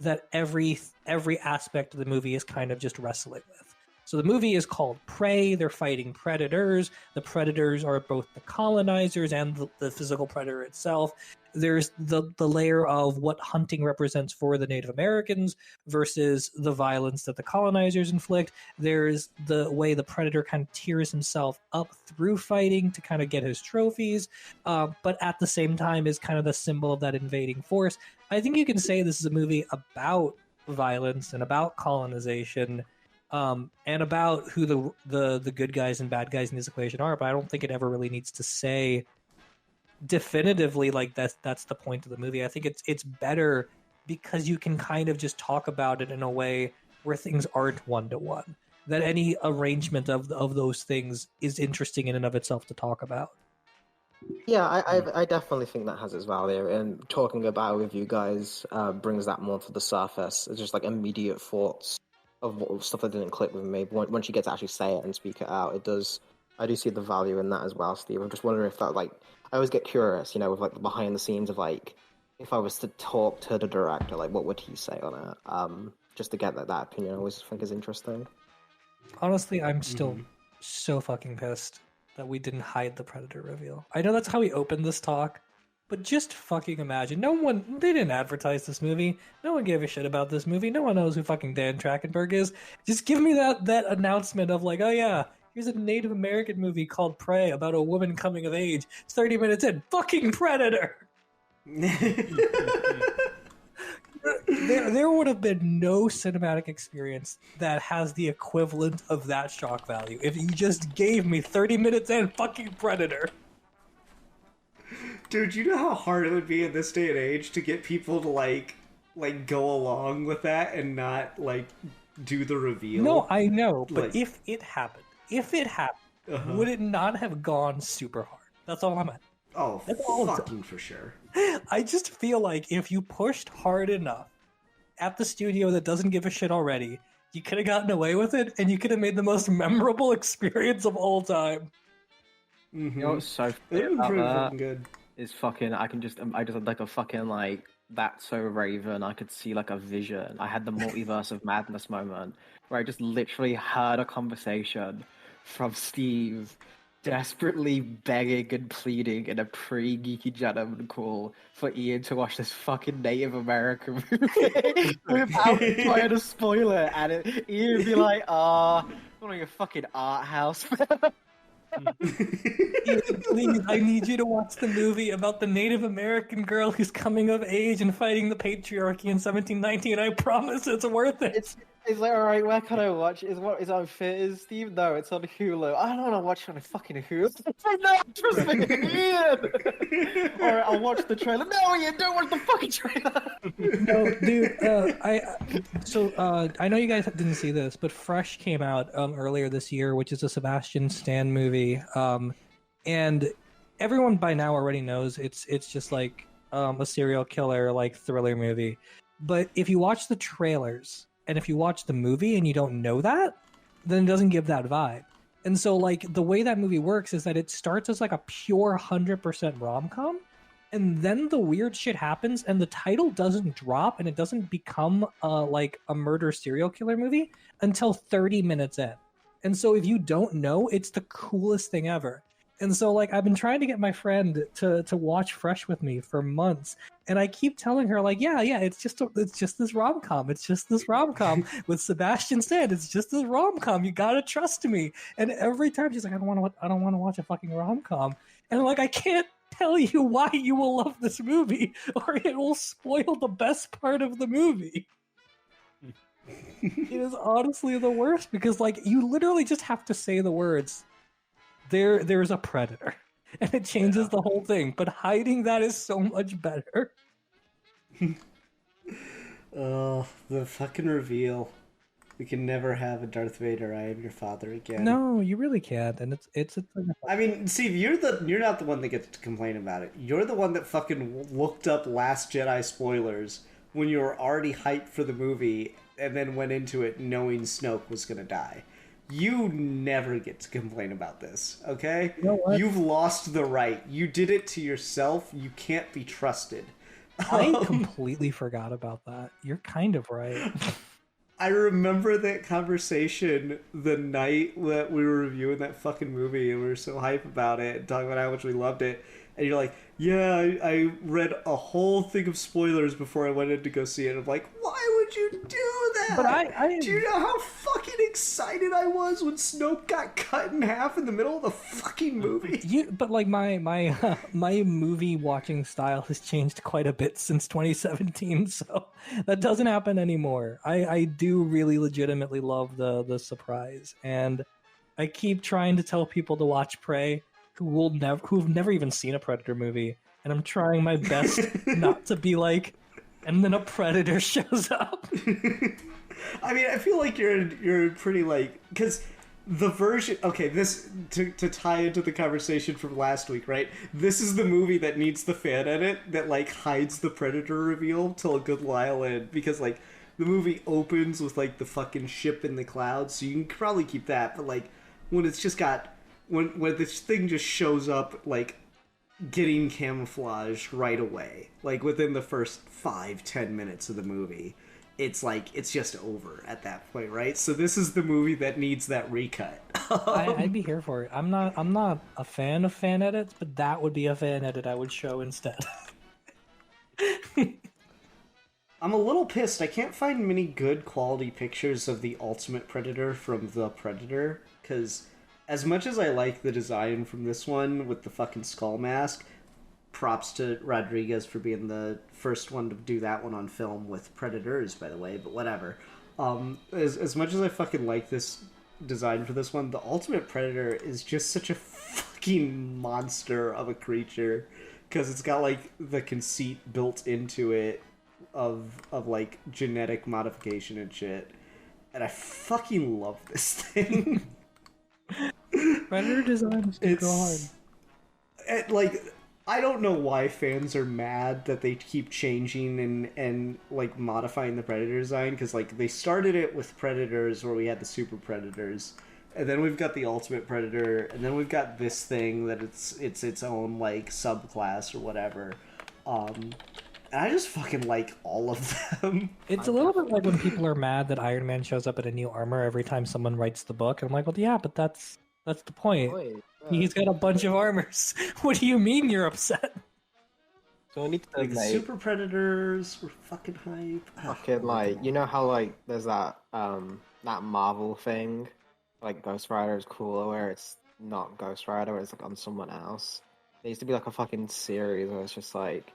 that every aspect of the movie is kind of just wrestling with. So the movie is called Prey. They're fighting predators. The predators are both the colonizers and the physical predator itself. There's the layer of what hunting represents for the Native Americans versus the violence that the colonizers inflict. There's the way the predator kind of tears himself up through fighting to kind of get his trophies, but at the same time is kind of the symbol of that invading force. I think you can say this is a movie about violence and about colonization, and about who the good guys and bad guys in this equation are, but I don't think it ever really needs to say definitively like that's the point of the movie. I think it's better because you can kind of just talk about it in a way where things aren't one-to-one. That any arrangement of those things is interesting in and of itself to talk about. Yeah, I definitely think that has its value, and talking about it with you guys brings that more to the surface. It's just like immediate thoughts of stuff that didn't click with me. But once you get to actually say it and speak it out, it does. I do see the value in that as well, Steve. I'm just wondering if that, like, I always get curious, you know, with like the behind the scenes of like, if I was to talk to the director, like, what would he say on it? Just to get that opinion, I always think is interesting. Honestly, I'm still so fucking pissed that we didn't hide the Predator reveal. I know that's how we opened this talk, but just fucking imagine. They didn't advertise this movie. No one gave a shit about this movie. No one knows who fucking Dan Trachtenberg is. Just give me that announcement of like, oh yeah, here's a Native American movie called Prey about a woman coming of age. It's 30 minutes in. Fucking Predator! There would have been no cinematic experience that has the equivalent of that shock value if you just gave me 30 minutes in fucking Predator. Dude, you know how hard it would be in this day and age to get people to like go along with that and not like do the reveal? No, I know, but if it happened, would it not have gone super hard? That's all I'm at. Oh, fucking for sure. I just feel like if you pushed hard enough at the studio that doesn't give a shit already, you could have gotten away with it, and you could have made the most memorable experience of all time. You know what's so funny about that good is fucking. I just had like a fucking like That's So Raven. I could see like a vision. I had the multiverse of madness moment where I just literally heard a conversation from Steve desperately begging and pleading in a pre-Geeky Gentleman call for Ian to watch this fucking Native American movie without trying to spoil it, and Ian would be like, "What are you, fucking art house?" Please, I need you to watch the movie about the Native American girl who's coming of age and fighting the patriarchy in 1719. I promise it's worth it. It's like, alright, where can I watch? Is on Fit? Steve? No, it's on Hulu. I don't want to watch it on fucking Hulu. No, trust me, Ian! Alright, I'll watch the trailer. No, Ian, don't watch the fucking trailer! No, dude, I know you guys didn't see this, but Fresh came out earlier this year, which is a Sebastian Stan movie. And everyone by now already knows it's just like a serial killer, like thriller movie. But if you watch the trailers, and if you watch the movie and you don't know that, then it doesn't give that vibe. And so, like, the way that movie works is that it starts as, like, a pure 100% rom-com, and then the weird shit happens, and the title doesn't drop, and it doesn't become, like, a murder serial killer movie until 30 minutes in. And so if you don't know, it's the coolest thing ever. And so, like, I've been trying to get my friend to watch Fresh with me for months, and I keep telling her, like, yeah, it's just this rom-com. It's just this rom-com with Sebastian Stan. It's just this rom-com. You gotta trust me. And every time she's like, I don't want to watch a fucking rom-com. And I'm like, I can't tell you why you will love this movie, or it will spoil the best part of the movie. It is honestly the worst because, like, you literally just have to say the words. There's a predator, and it changes the whole thing. But hiding that is so much better. Oh, the fucking reveal. We can never have a Darth Vader. I am your father again. No, you really can't, and it's. I mean, Steve, you're not the one that gets to complain about it. You're the one that fucking looked up Last Jedi spoilers when you were already hyped for the movie, and then went into it knowing Snoke was gonna die. You never get to complain about this, okay? You know what? You've lost the right. You did it to yourself. You can't be trusted. I completely forgot about that. You're kind of right. I remember that conversation the night that we were reviewing that fucking movie and we were so hype about it and talking about how much we loved it. And you're like, yeah, I read a whole thing of spoilers before I went in to go see it. I'm like, why would you do that? But I do you know how fucking excited I was when Snoke got cut in half in the middle of the fucking movie? But like my movie watching style has changed quite a bit since 2017, so that doesn't happen anymore. I do really legitimately love the surprise, and I keep trying to tell people to watch Prey who've never even seen a Predator movie, and I'm trying my best not to be like, and then a Predator shows up. I mean, I feel like you're pretty like, because the version, okay, this to tie into the conversation from last week, right? This is the movie that needs the fan edit that like hides the Predator reveal till a good while in, because like the movie opens with like the fucking ship in the clouds, so you can probably keep that, but like when it's just got when this thing just shows up like getting camouflaged right away, like within the first 5-10 minutes of the movie, it's like it's just over at that point, right? So this is the movie that needs that recut. I'd be here for it. I'm not a fan of fan edits, but that would be a fan edit I would show instead. I'm a little pissed. I can't find many good quality pictures of the Ultimate Predator from The Predator, because as much as I like the design from this one with the fucking skull mask, props to Rodriguez for being the first one to do that one on film with Predators, by the way, but whatever. As much as I fucking like this design for this one, the Ultimate Predator is just such a fucking monster of a creature, because it's got like the conceit built into it of like genetic modification and shit, and I fucking love this thing. Predator designs do go hard. Like, I don't know why fans are mad that they keep changing and like modifying the Predator design, because like they started it with Predators where we had the Super Predators, and then we've got the Ultimate Predator, and then we've got this thing that it's its own like subclass or whatever. And I just fucking like all of them. It's a little bit like when people are mad that Iron Man shows up in a new armor every time someone writes the book. And I'm like, well, yeah, but that's the point. He's got a bunch of armors. What do you mean you're upset? So I need to like, the Super Predators were fucking hype. Fucking like, you know how like there's that Marvel thing, like Ghost Rider is cooler, where it's not Ghost Rider, it's like on someone else. There used to be like a fucking series where it's just like,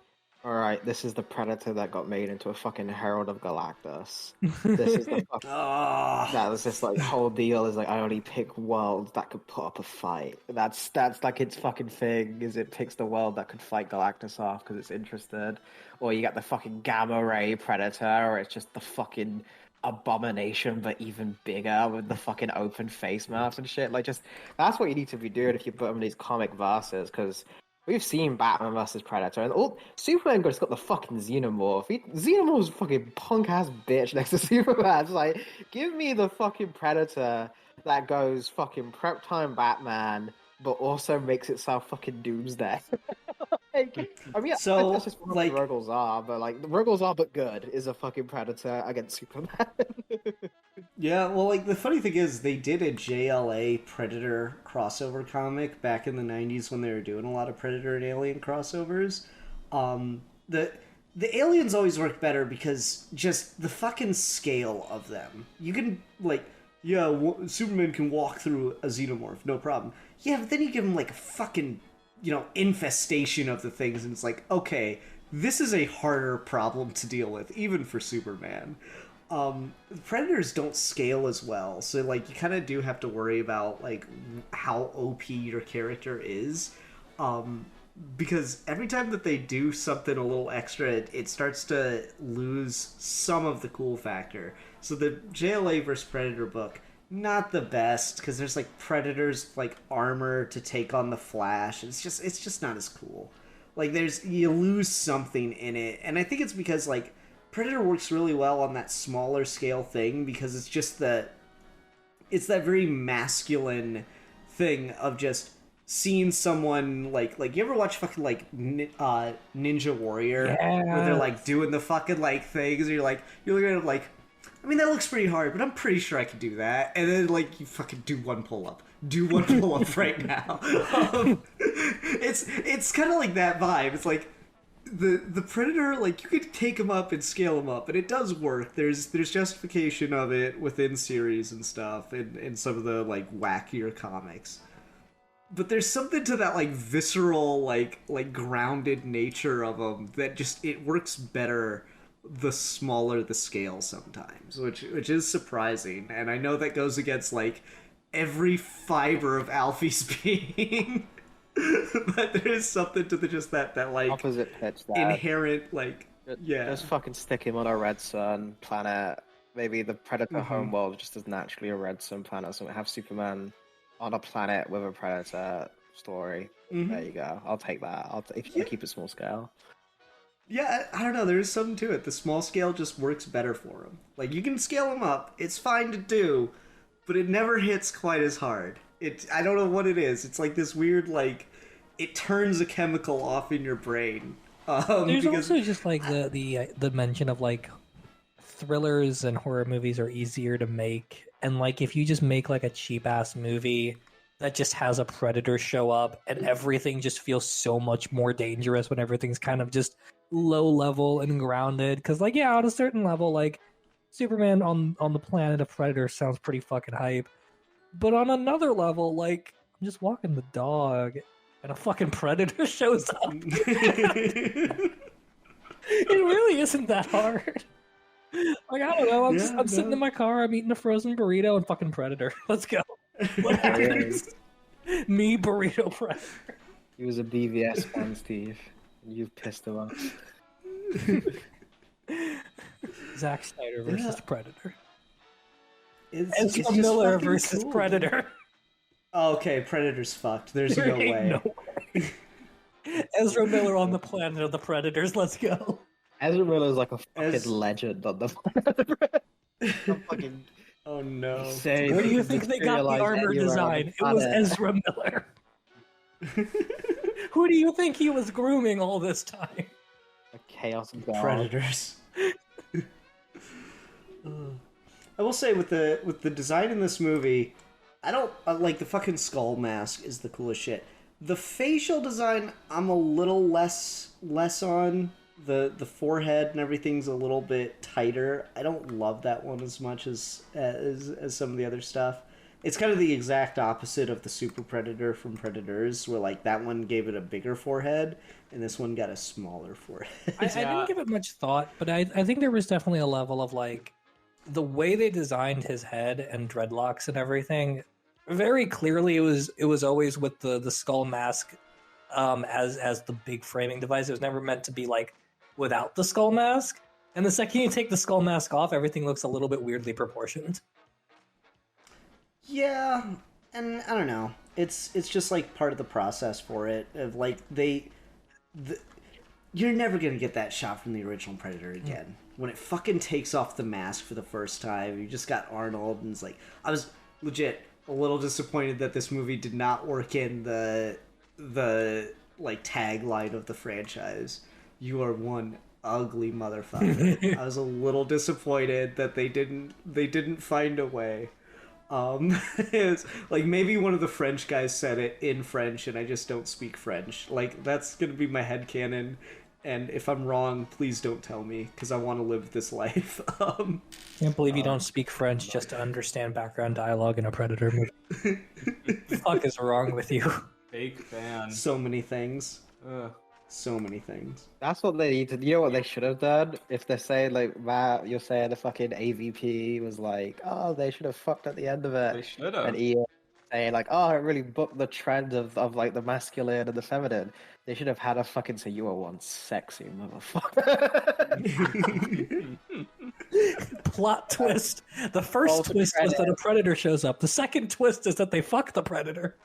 alright, this is the Predator that got made into a fucking Herald of Galactus. This is the fucking... That was just like, whole deal is like, I only pick worlds that could put up a fight. That's like its fucking thing, is it picks the world that could fight Galactus off because it's interested. Or you got the fucking Gamma Ray Predator, or it's just the fucking Abomination, but even bigger with the fucking open face mask and shit. Like, just, that's what you need to be doing if you put them in these comic verses, because we've seen Batman versus Predator, and Superman just got the fucking Xenomorph. Xenomorph's a fucking punk-ass bitch next to Superman. It's like, give me the fucking Predator that goes fucking prep time Batman, but also makes itself fucking Doomsday. Like, I mean, so, that's just what like, the Ruggles are, but like, the Ruggles are but good is a fucking Predator against Superman. Yeah, well, like, the funny thing is, they did a JLA Predator crossover comic back in the 90s when they were doing a lot of Predator and Alien crossovers. The aliens always work better because just the fucking scale of them. You can, like, yeah, Superman can walk through a Xenomorph, no problem. Yeah, but then you give him, like, a fucking, infestation of the things, and it's like, okay, this is a harder problem to deal with, even for Superman. Predators don't scale as well, so like you kind of do have to worry about like how OP your character is. because every time that they do something a little extra, it starts to lose some of the cool factor. So the JLA vs Predator book, not the best, because there's like Predator's like armor to take on the Flash. It's just not as cool. Like you lose something in it, and I think it's because like Predator works really well on that smaller scale thing, because it's that very masculine thing of just seeing someone like you ever watch fucking like Ninja Warrior, where they're like doing the fucking like things, and you're looking at it like, I mean, that looks pretty hard, but I'm pretty sure I could do that. And then like you fucking do one pull up right now. It's kind of like that vibe. It's like the Predator, like you could take him up and scale him up, and it does work. There's justification of it within series and stuff, in some of the like wackier comics. But there's something to that like visceral, like grounded nature of them that just it works better the smaller the scale sometimes, which is surprising. And I know that goes against like every fiber of Alfie's being. But there is something to that like opposite pitch that inherent like just fucking stick him on a red sun planet. Maybe the Predator homeworld just is naturally a red sun planet, so we have Superman on a planet with a Predator story. There you go. I'll take that. If you keep it small scale. Yeah, I don't know. There is something to it. The small scale just works better for him. Like, you can scale him up. It's fine to do, but it never hits quite as hard. I don't know what it is. It's like this weird, like, it turns a chemical off in your brain. There's also just, like, the mention of, like, thrillers and horror movies are easier to make. And, like, if you just make, like, a cheap-ass movie that just has a predator show up and everything just feels so much more dangerous when everything's kind of just low level and grounded. Because, like, yeah, on a certain level, like, Superman on the planet of Predator sounds pretty fucking hype. But on another level, like, I'm just walking the dog and a fucking predator shows up. It really isn't that hard. Like, I don't know, I'm sitting in my car, I'm eating a frozen burrito, and fucking predator. Let's go. What happens? Me, burrito predator. He was a BVS fan, Steve. You've pissed him off. Zack Snyder versus Predator. It's Miller versus cool. Predator. Oh, okay, Predator's fucked. There's no way. No way. Ezra Miller on the planet of the Predators. Let's go. Ezra Miller's like a fucking legend on the fucking. Oh no. Where do you think they got the armor design? It was Ezra Miller. Who do you think he was grooming all this time? A chaos god. Predators. I will say with the design in this movie, I don't like the fucking skull mask is the coolest shit. The facial design, I'm a little less on. The forehead and everything's a little bit tighter. I don't love that one as much as some of the other stuff. It's kind of the exact opposite of the Super Predator from Predators, where like that one gave it a bigger forehead, and this one got a smaller forehead. I didn't give it much thought, but I think there was definitely a level of like the way they designed his head and dreadlocks and everything. Very clearly, it was always with the skull mask as the big framing device. It was never meant to be like without the skull mask. And the second you take the skull mask off, everything looks a little bit weirdly proportioned. Yeah, and I don't know. It's just like part of the process for it. Of like you're never gonna get that shot from the original Predator again. When it fucking takes off the mask for the first time, you just got Arnold, and it's like I was legit a little disappointed that this movie did not work in the like tagline of the franchise. You are one ugly motherfucker. I was a little disappointed that they didn't find a way. It's like maybe one of the French guys said it in French and I just don't speak French. Like that's gonna be my headcanon, and if I'm wrong, please don't tell me because I want to live this life. Can't believe you don't speak French just to understand background dialogue in a Predator movie. What the fuck is wrong with you? Fake fan. So many things. So many things. That's what they need to. You know what they should have done? If they're saying like Matt, you're saying the fucking AVP was like, oh, they should have fucked at the end of it. They should have. And Ian saying like, "Oh, it really booked the trend of like the masculine and the feminine." They should have had a fucking say, "You were once sexy, motherfucker." Plot twist. The first twist was that a predator shows up. The second twist is that they fuck the predator.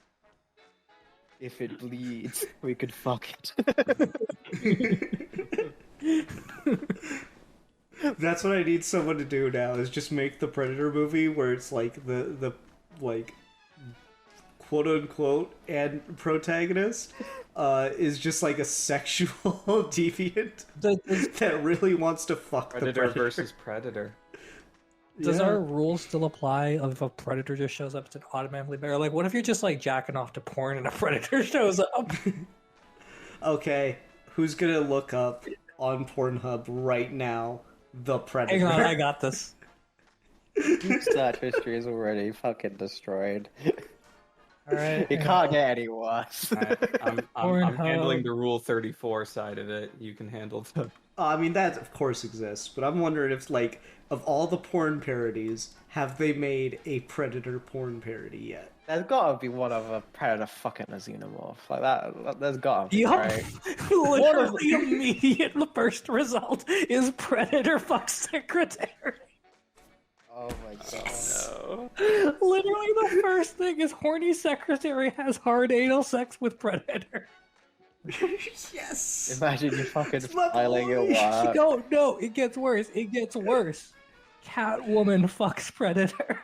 If it bleeds, we could fuck it. That's what I need someone to do now, is just make the Predator movie where it's like the like quote unquote and protagonist is just like a sexual deviant that really wants to fuck the Predator Predator versus Predator. Does our rule still apply if a predator just shows up, it's an automatically better? Like, what if you're just like jacking off to porn and a predator shows up? Okay, who's gonna look up on Pornhub right now the Predator? Hang on, I got this. Search history is already fucking destroyed. All right, It can't get any worse. I'm handling the Rule 34 side of it. You can handle the... I mean, that of course exists, but I'm wondering if, like, of all the porn parodies, have they made a Predator porn parody yet? There's gotta be one of a predator fucking a xenomorph like that. There's gotta be, Yup. right? Literally immediate. The first result is predator fuck secretary. Oh my god. No. Literally, the first thing is horny secretary has hard anal sex with predator. Yes! Imagine you fucking It's my smiling boy. at work. No, it gets worse. It gets worse. Catwoman fucks predator.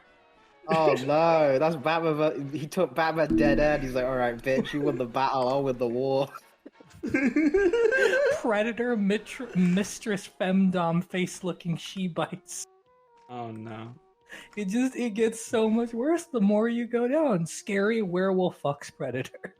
Oh no, that's Batman. He took Batman dead end. He's like, all right, bitch, you won the battle, I'll win the war. Predator mistress femdom face looking she bites. Oh no. It gets so much worse the more you go down. Scary werewolf fucks predator.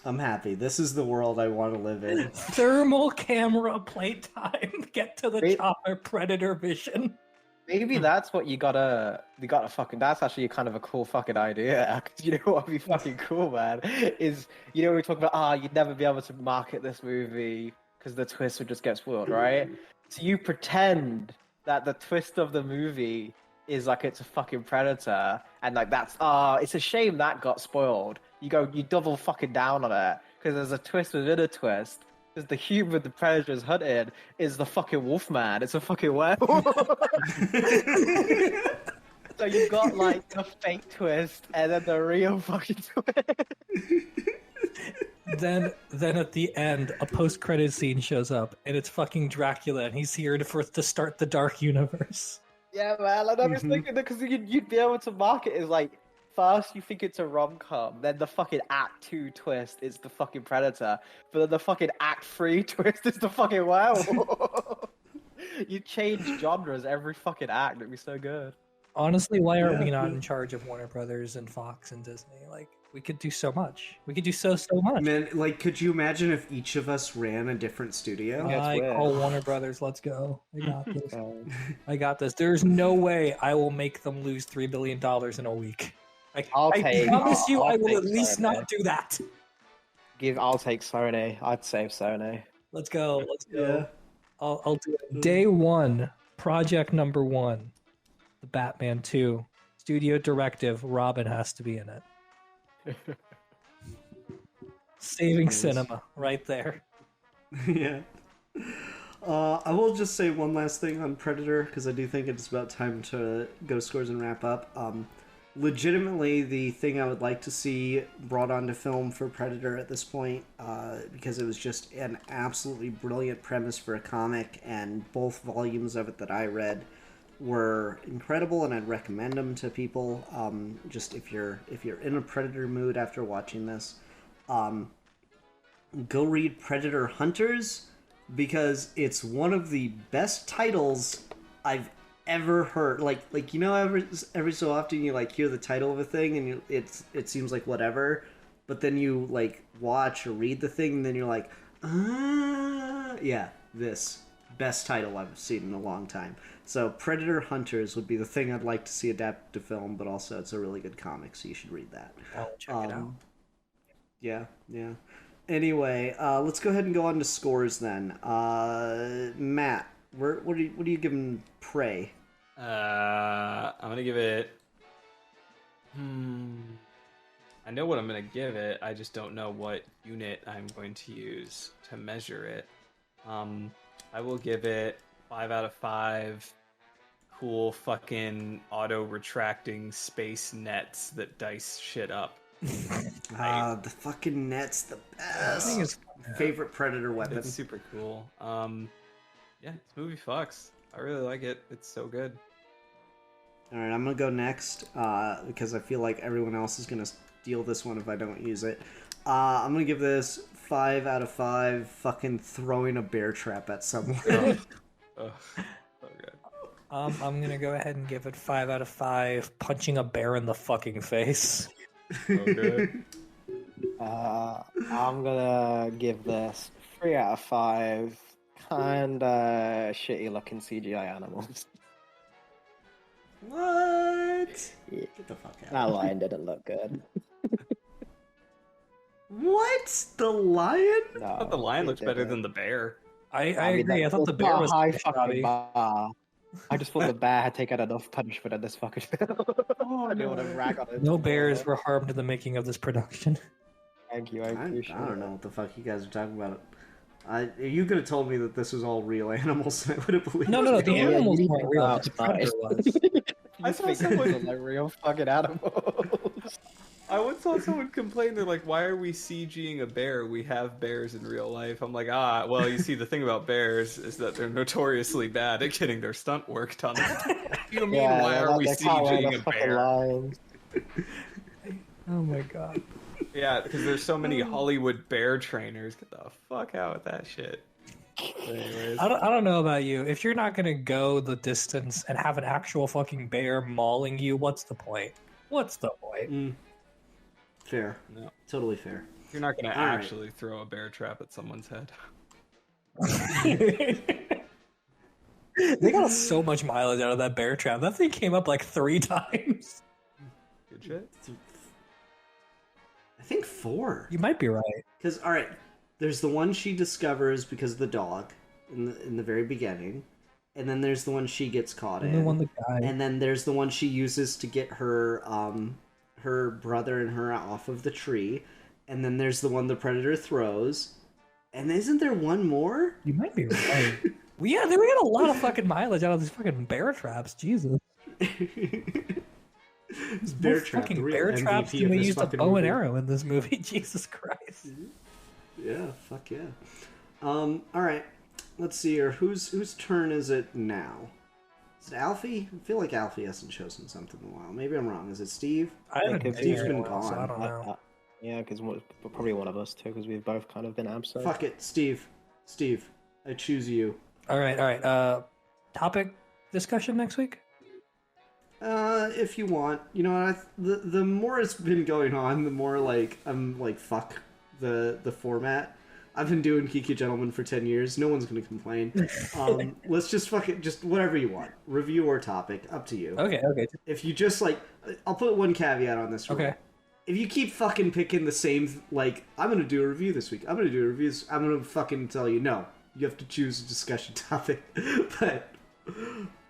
I'm happy. This is the world I want to live in. Thermal camera playtime. Get to the Wait. chopper. Predator vision. Maybe that's what you gotta fucking. That's actually kind of a cool fucking idea. 'Cause you know what would be fucking cool, man? Is we talk about you'd never be able to market this movie because the twist would just get spoiled, right? So you pretend that the twist of the movie is like it's a fucking predator, and like that's it's a shame that got spoiled. You double fucking down on it because there's a twist within a twist. Because the human the predator is hunted is the fucking wolfman. It's a fucking werewolf. So you've got like a fake twist and then the real fucking twist. Then at the end, a post-credit scene shows up, and it's fucking Dracula, and he's here to start the Dark Universe. Yeah, man. Like, I was thinking that because you'd be able to market it as like, first you think it's a rom-com, then the fucking Act 2 twist is the fucking Predator, but then the fucking Act 3 twist is the fucking werewolf. You change genres every fucking act. It'd be so good. Honestly, why are we not in charge of Warner Brothers and Fox and Disney? Like, we could do so much. We could do so much. Man, like, could you imagine if each of us ran a different studio? I call Warner Brothers. Let's go. I got this. I got this. There's no way I will make them lose $3 billion in a week. I promise you, I will at least not do that. I'll take Sony. I'd save Sony. Let's go. Let's go. Yeah. I'll do it. Day one, project number one, the Batman 2. Studio directive, Robin has to be in it. Saving cinema, right there. Yeah. I will just say one last thing on Predator, because I do think it's about time to go scores and wrap up. Legitimately, the thing I would like to see brought onto film for Predator at this point, because it was just an absolutely brilliant premise for a comic, and both volumes of it that I read were incredible, and I'd recommend them to people. Just if you're in a Predator mood after watching this, go read Predator Hunters, because it's one of the best titles I've ever heard. Like you know, every so often you like hear the title of a thing and it seems like whatever, but then you like watch or read the thing and then you're like, yeah, this best title I've seen in a long time. So Predator Hunters would be the thing I'd like to see adapted to film, but also it's a really good comic, so you should read that. I'll check it out. Yeah. Anyway, let's go ahead and go on to scores then. Matt, what are you giving Prey? I'm gonna give it I know what I'm going to give it. I just don't know what unit I'm going to use to measure it. I will give it 5 out of 5 cool fucking auto-retracting space nets that dice shit up. The fucking net's the best. Favorite Predator weapon. It's super cool. Yeah, this movie fucks. I really like it. It's so good. All right, I'm gonna go next because I feel like everyone else is gonna steal this one if I don't use it. I'm gonna give this 5 out of 5. Fucking throwing a bear trap at someone. Oh, so good. I'm gonna go ahead and give it 5 out of 5. Punching a bear in the fucking face. So good. I'm gonna give this 3 out of 5. Kinda shitty looking CGI animals. What? Yeah. Get the fuck out. That lion didn't look good. What? The lion? No, I thought the lion it looks better didn't. than the bear. I mean, agree. I thought the that's bear not a was high shoddy. fucking bar. I just thought the bear had taken enough punishment in this fucking film. I didn't want to rag on it. No bears were harmed in the making of this production. Thank you, I I appreciate it. don't know what the fuck you guys are talking about. You could have told me that this was all real animals, and I would have believed. No, the Yeah, animals you weren't think real. that The was predator nice. was. I You saw think someone- these are like real fucking animals. I once saw someone complain, they're like, why are we CGing a bear? We have bears in real life. I'm like, well, you see, the thing about bears is that they're notoriously bad at getting their stunt work done. You mean, why are we they can't wear CGing the a fucking bear? lines. Oh my god. Yeah, because there's so many Hollywood bear trainers. Get the fuck out with that shit. Anyways. I don't know about you. If you're not gonna go the distance and have an actual fucking bear mauling you, what's the point? What's the point? Fair. No. Totally fair. You're not going to All right. actually throw a bear trap at someone's head. They got so much mileage out of that bear trap. That thing came up like 3 times. Good shit. I think 4. You might be right. Because all right, there's the one she discovers because of the dog in the very beginning, and then there's the one she gets caught And in, the one that died. and then there's the one she uses to get her her brother and her off of the tree, and then there's the one the predator throws, and isn't there one more? You might be right. Well, yeah, they were getting a lot of fucking mileage out of these fucking bear traps. Jesus. It's bear More trap, fucking the real bear MVP traps of than we this used a fucking bow and movie. arrow in this movie. Jesus Christ. Yeah, fuck yeah. All right, let's see here. Whose turn is it now? Is it Alfie? I feel like Alfie hasn't chosen something in a while. Maybe I'm wrong. Is it Steve? I haven't Steve's been here in been a while, so I gone. don't know. Yeah, because probably one of us too, because we've both kind of been absent. Fuck it, Steve. Steve, I choose you. All right. Topic discussion next week? If you want, you know, the more it's been going on, the more like I'm like fuck the format. I've been doing Geeky Gentleman for 10 years. No one's gonna complain. Let's just fuck it. Just whatever you want, review or topic, up to you. Okay. If you just like, I'll put one caveat on this. Rule. Okay. If you keep fucking picking the same, like, I'm gonna do a review this week. I'm gonna do a review. I'm gonna fucking tell you no. You have to choose a discussion topic. But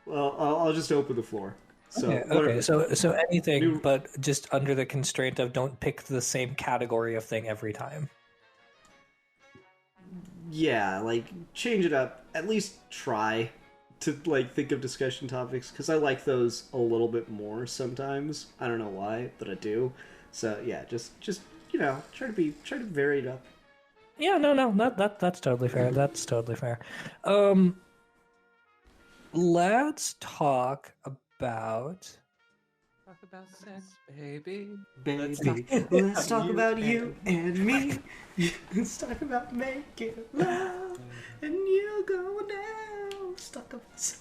well, I'll just open the floor. So Okay. So anything, New- but just under the constraint of don't pick the same category of thing every time. yeah, like change it up. At least try to like think of discussion topics because I like those a little bit more sometimes. I don't know why, but I do. So yeah, just you know, try to vary it up. Yeah, no, that's totally fair. That's totally fair. Let's talk about. Talk about sex, baby. Baby, let's talk about you and me. Let's talk about making love and you going down. Let's talk about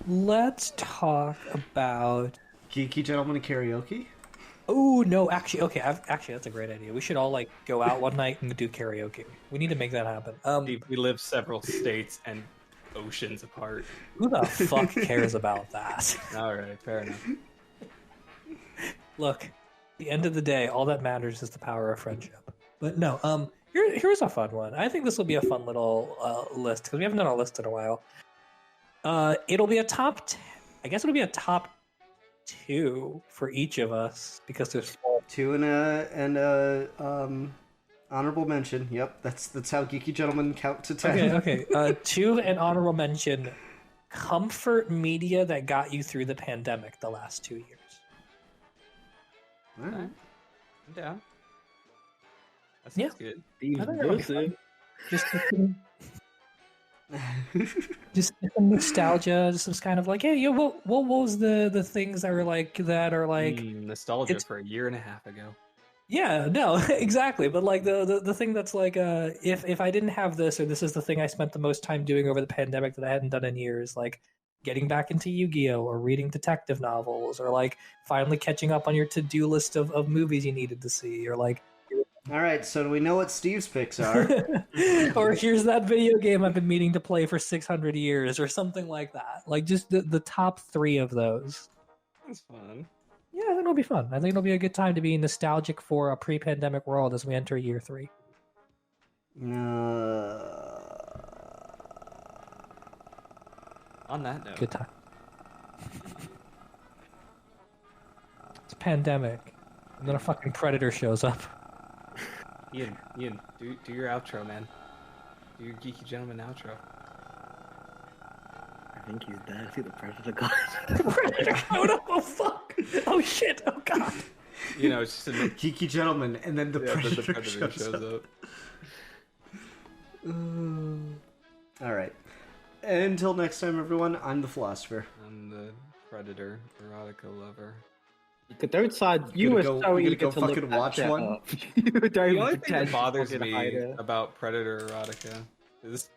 Let's talk about. Geeky Gentleman Karaoke. Oh no, actually, okay. Actually, that's a great idea. We should all like go out one night and do karaoke. We need to make that happen. We live several states and oceans apart. Who the fuck cares about that? All right, fair enough. Look, at the end of the day, all that matters is the power of friendship. But no, here's a fun one. I think this will be a fun little list because we haven't done a list in a while. It'll be a top 10. I guess it'll be a top 2 for each of us because there's 2 and a honorable mention. Yep, that's how Geeky Gentlemen count to 10. Okay. 2 and honorable mention. Comfort media that got you through the pandemic the last 2 years. All right. Yeah. That sounds good. I think that'll be fun. Just some nostalgia, just some kind of like, hey, what was the things that were like that are like nostalgia for a year and a half ago. Yeah, no, exactly. But like the thing that's like, if I didn't have this, or this is the thing I spent the most time doing over the pandemic that I hadn't done in years, like getting back into Yu-Gi-Oh! Or reading detective novels, or like finally catching up on your to-do list of movies you needed to see, or like. All right, so we know what Steve's picks are. Or here's that video game I've been meaning to play for 600 years, or something like that. Like just the top 3 of those. That's fun. Yeah, I think it'll be fun. I think it'll be a good time to be nostalgic for a pre-pandemic world as we enter year 3. On that note. Good time. It's a pandemic. And then a fucking predator shows up. Ian, do your outro, man. Do your Geeky Gentleman outro. I think he's dead. I think the predator got The predator showed up! Oh fuck! Oh shit! Oh god! You know, it's just a Geeky Gentleman, and then the predator, shows up. All right. Until next time, everyone, I'm the Philosopher. I'm the Predator erotica lover. Don't side. You were so eager go to fucking look watch that one. up. You don't The even only thing pretend that to bothers fucking me hide it. about Predator erotica is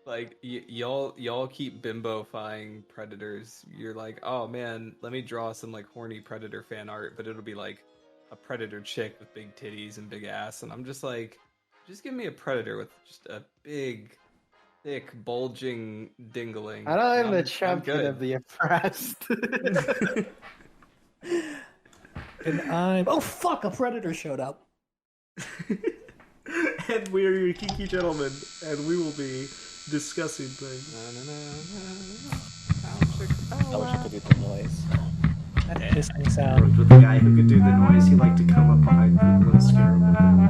like y'all keep bimbofying predators. You're like, oh man, let me draw some like horny predator fan art, but it'll be like a predator chick with big titties and big ass, and I'm just like, just give me a predator with just a big, thick, bulging dingling. I don't am the I'm champion good. of the oppressed. And I'm... Oh fuck! A predator showed up. And we're your Geeky Gentlemen, and we will be discussing things. I wish I could do the noise. That hissing sound. With the guy who could do the noise, he liked to come up behind people and scare them with it.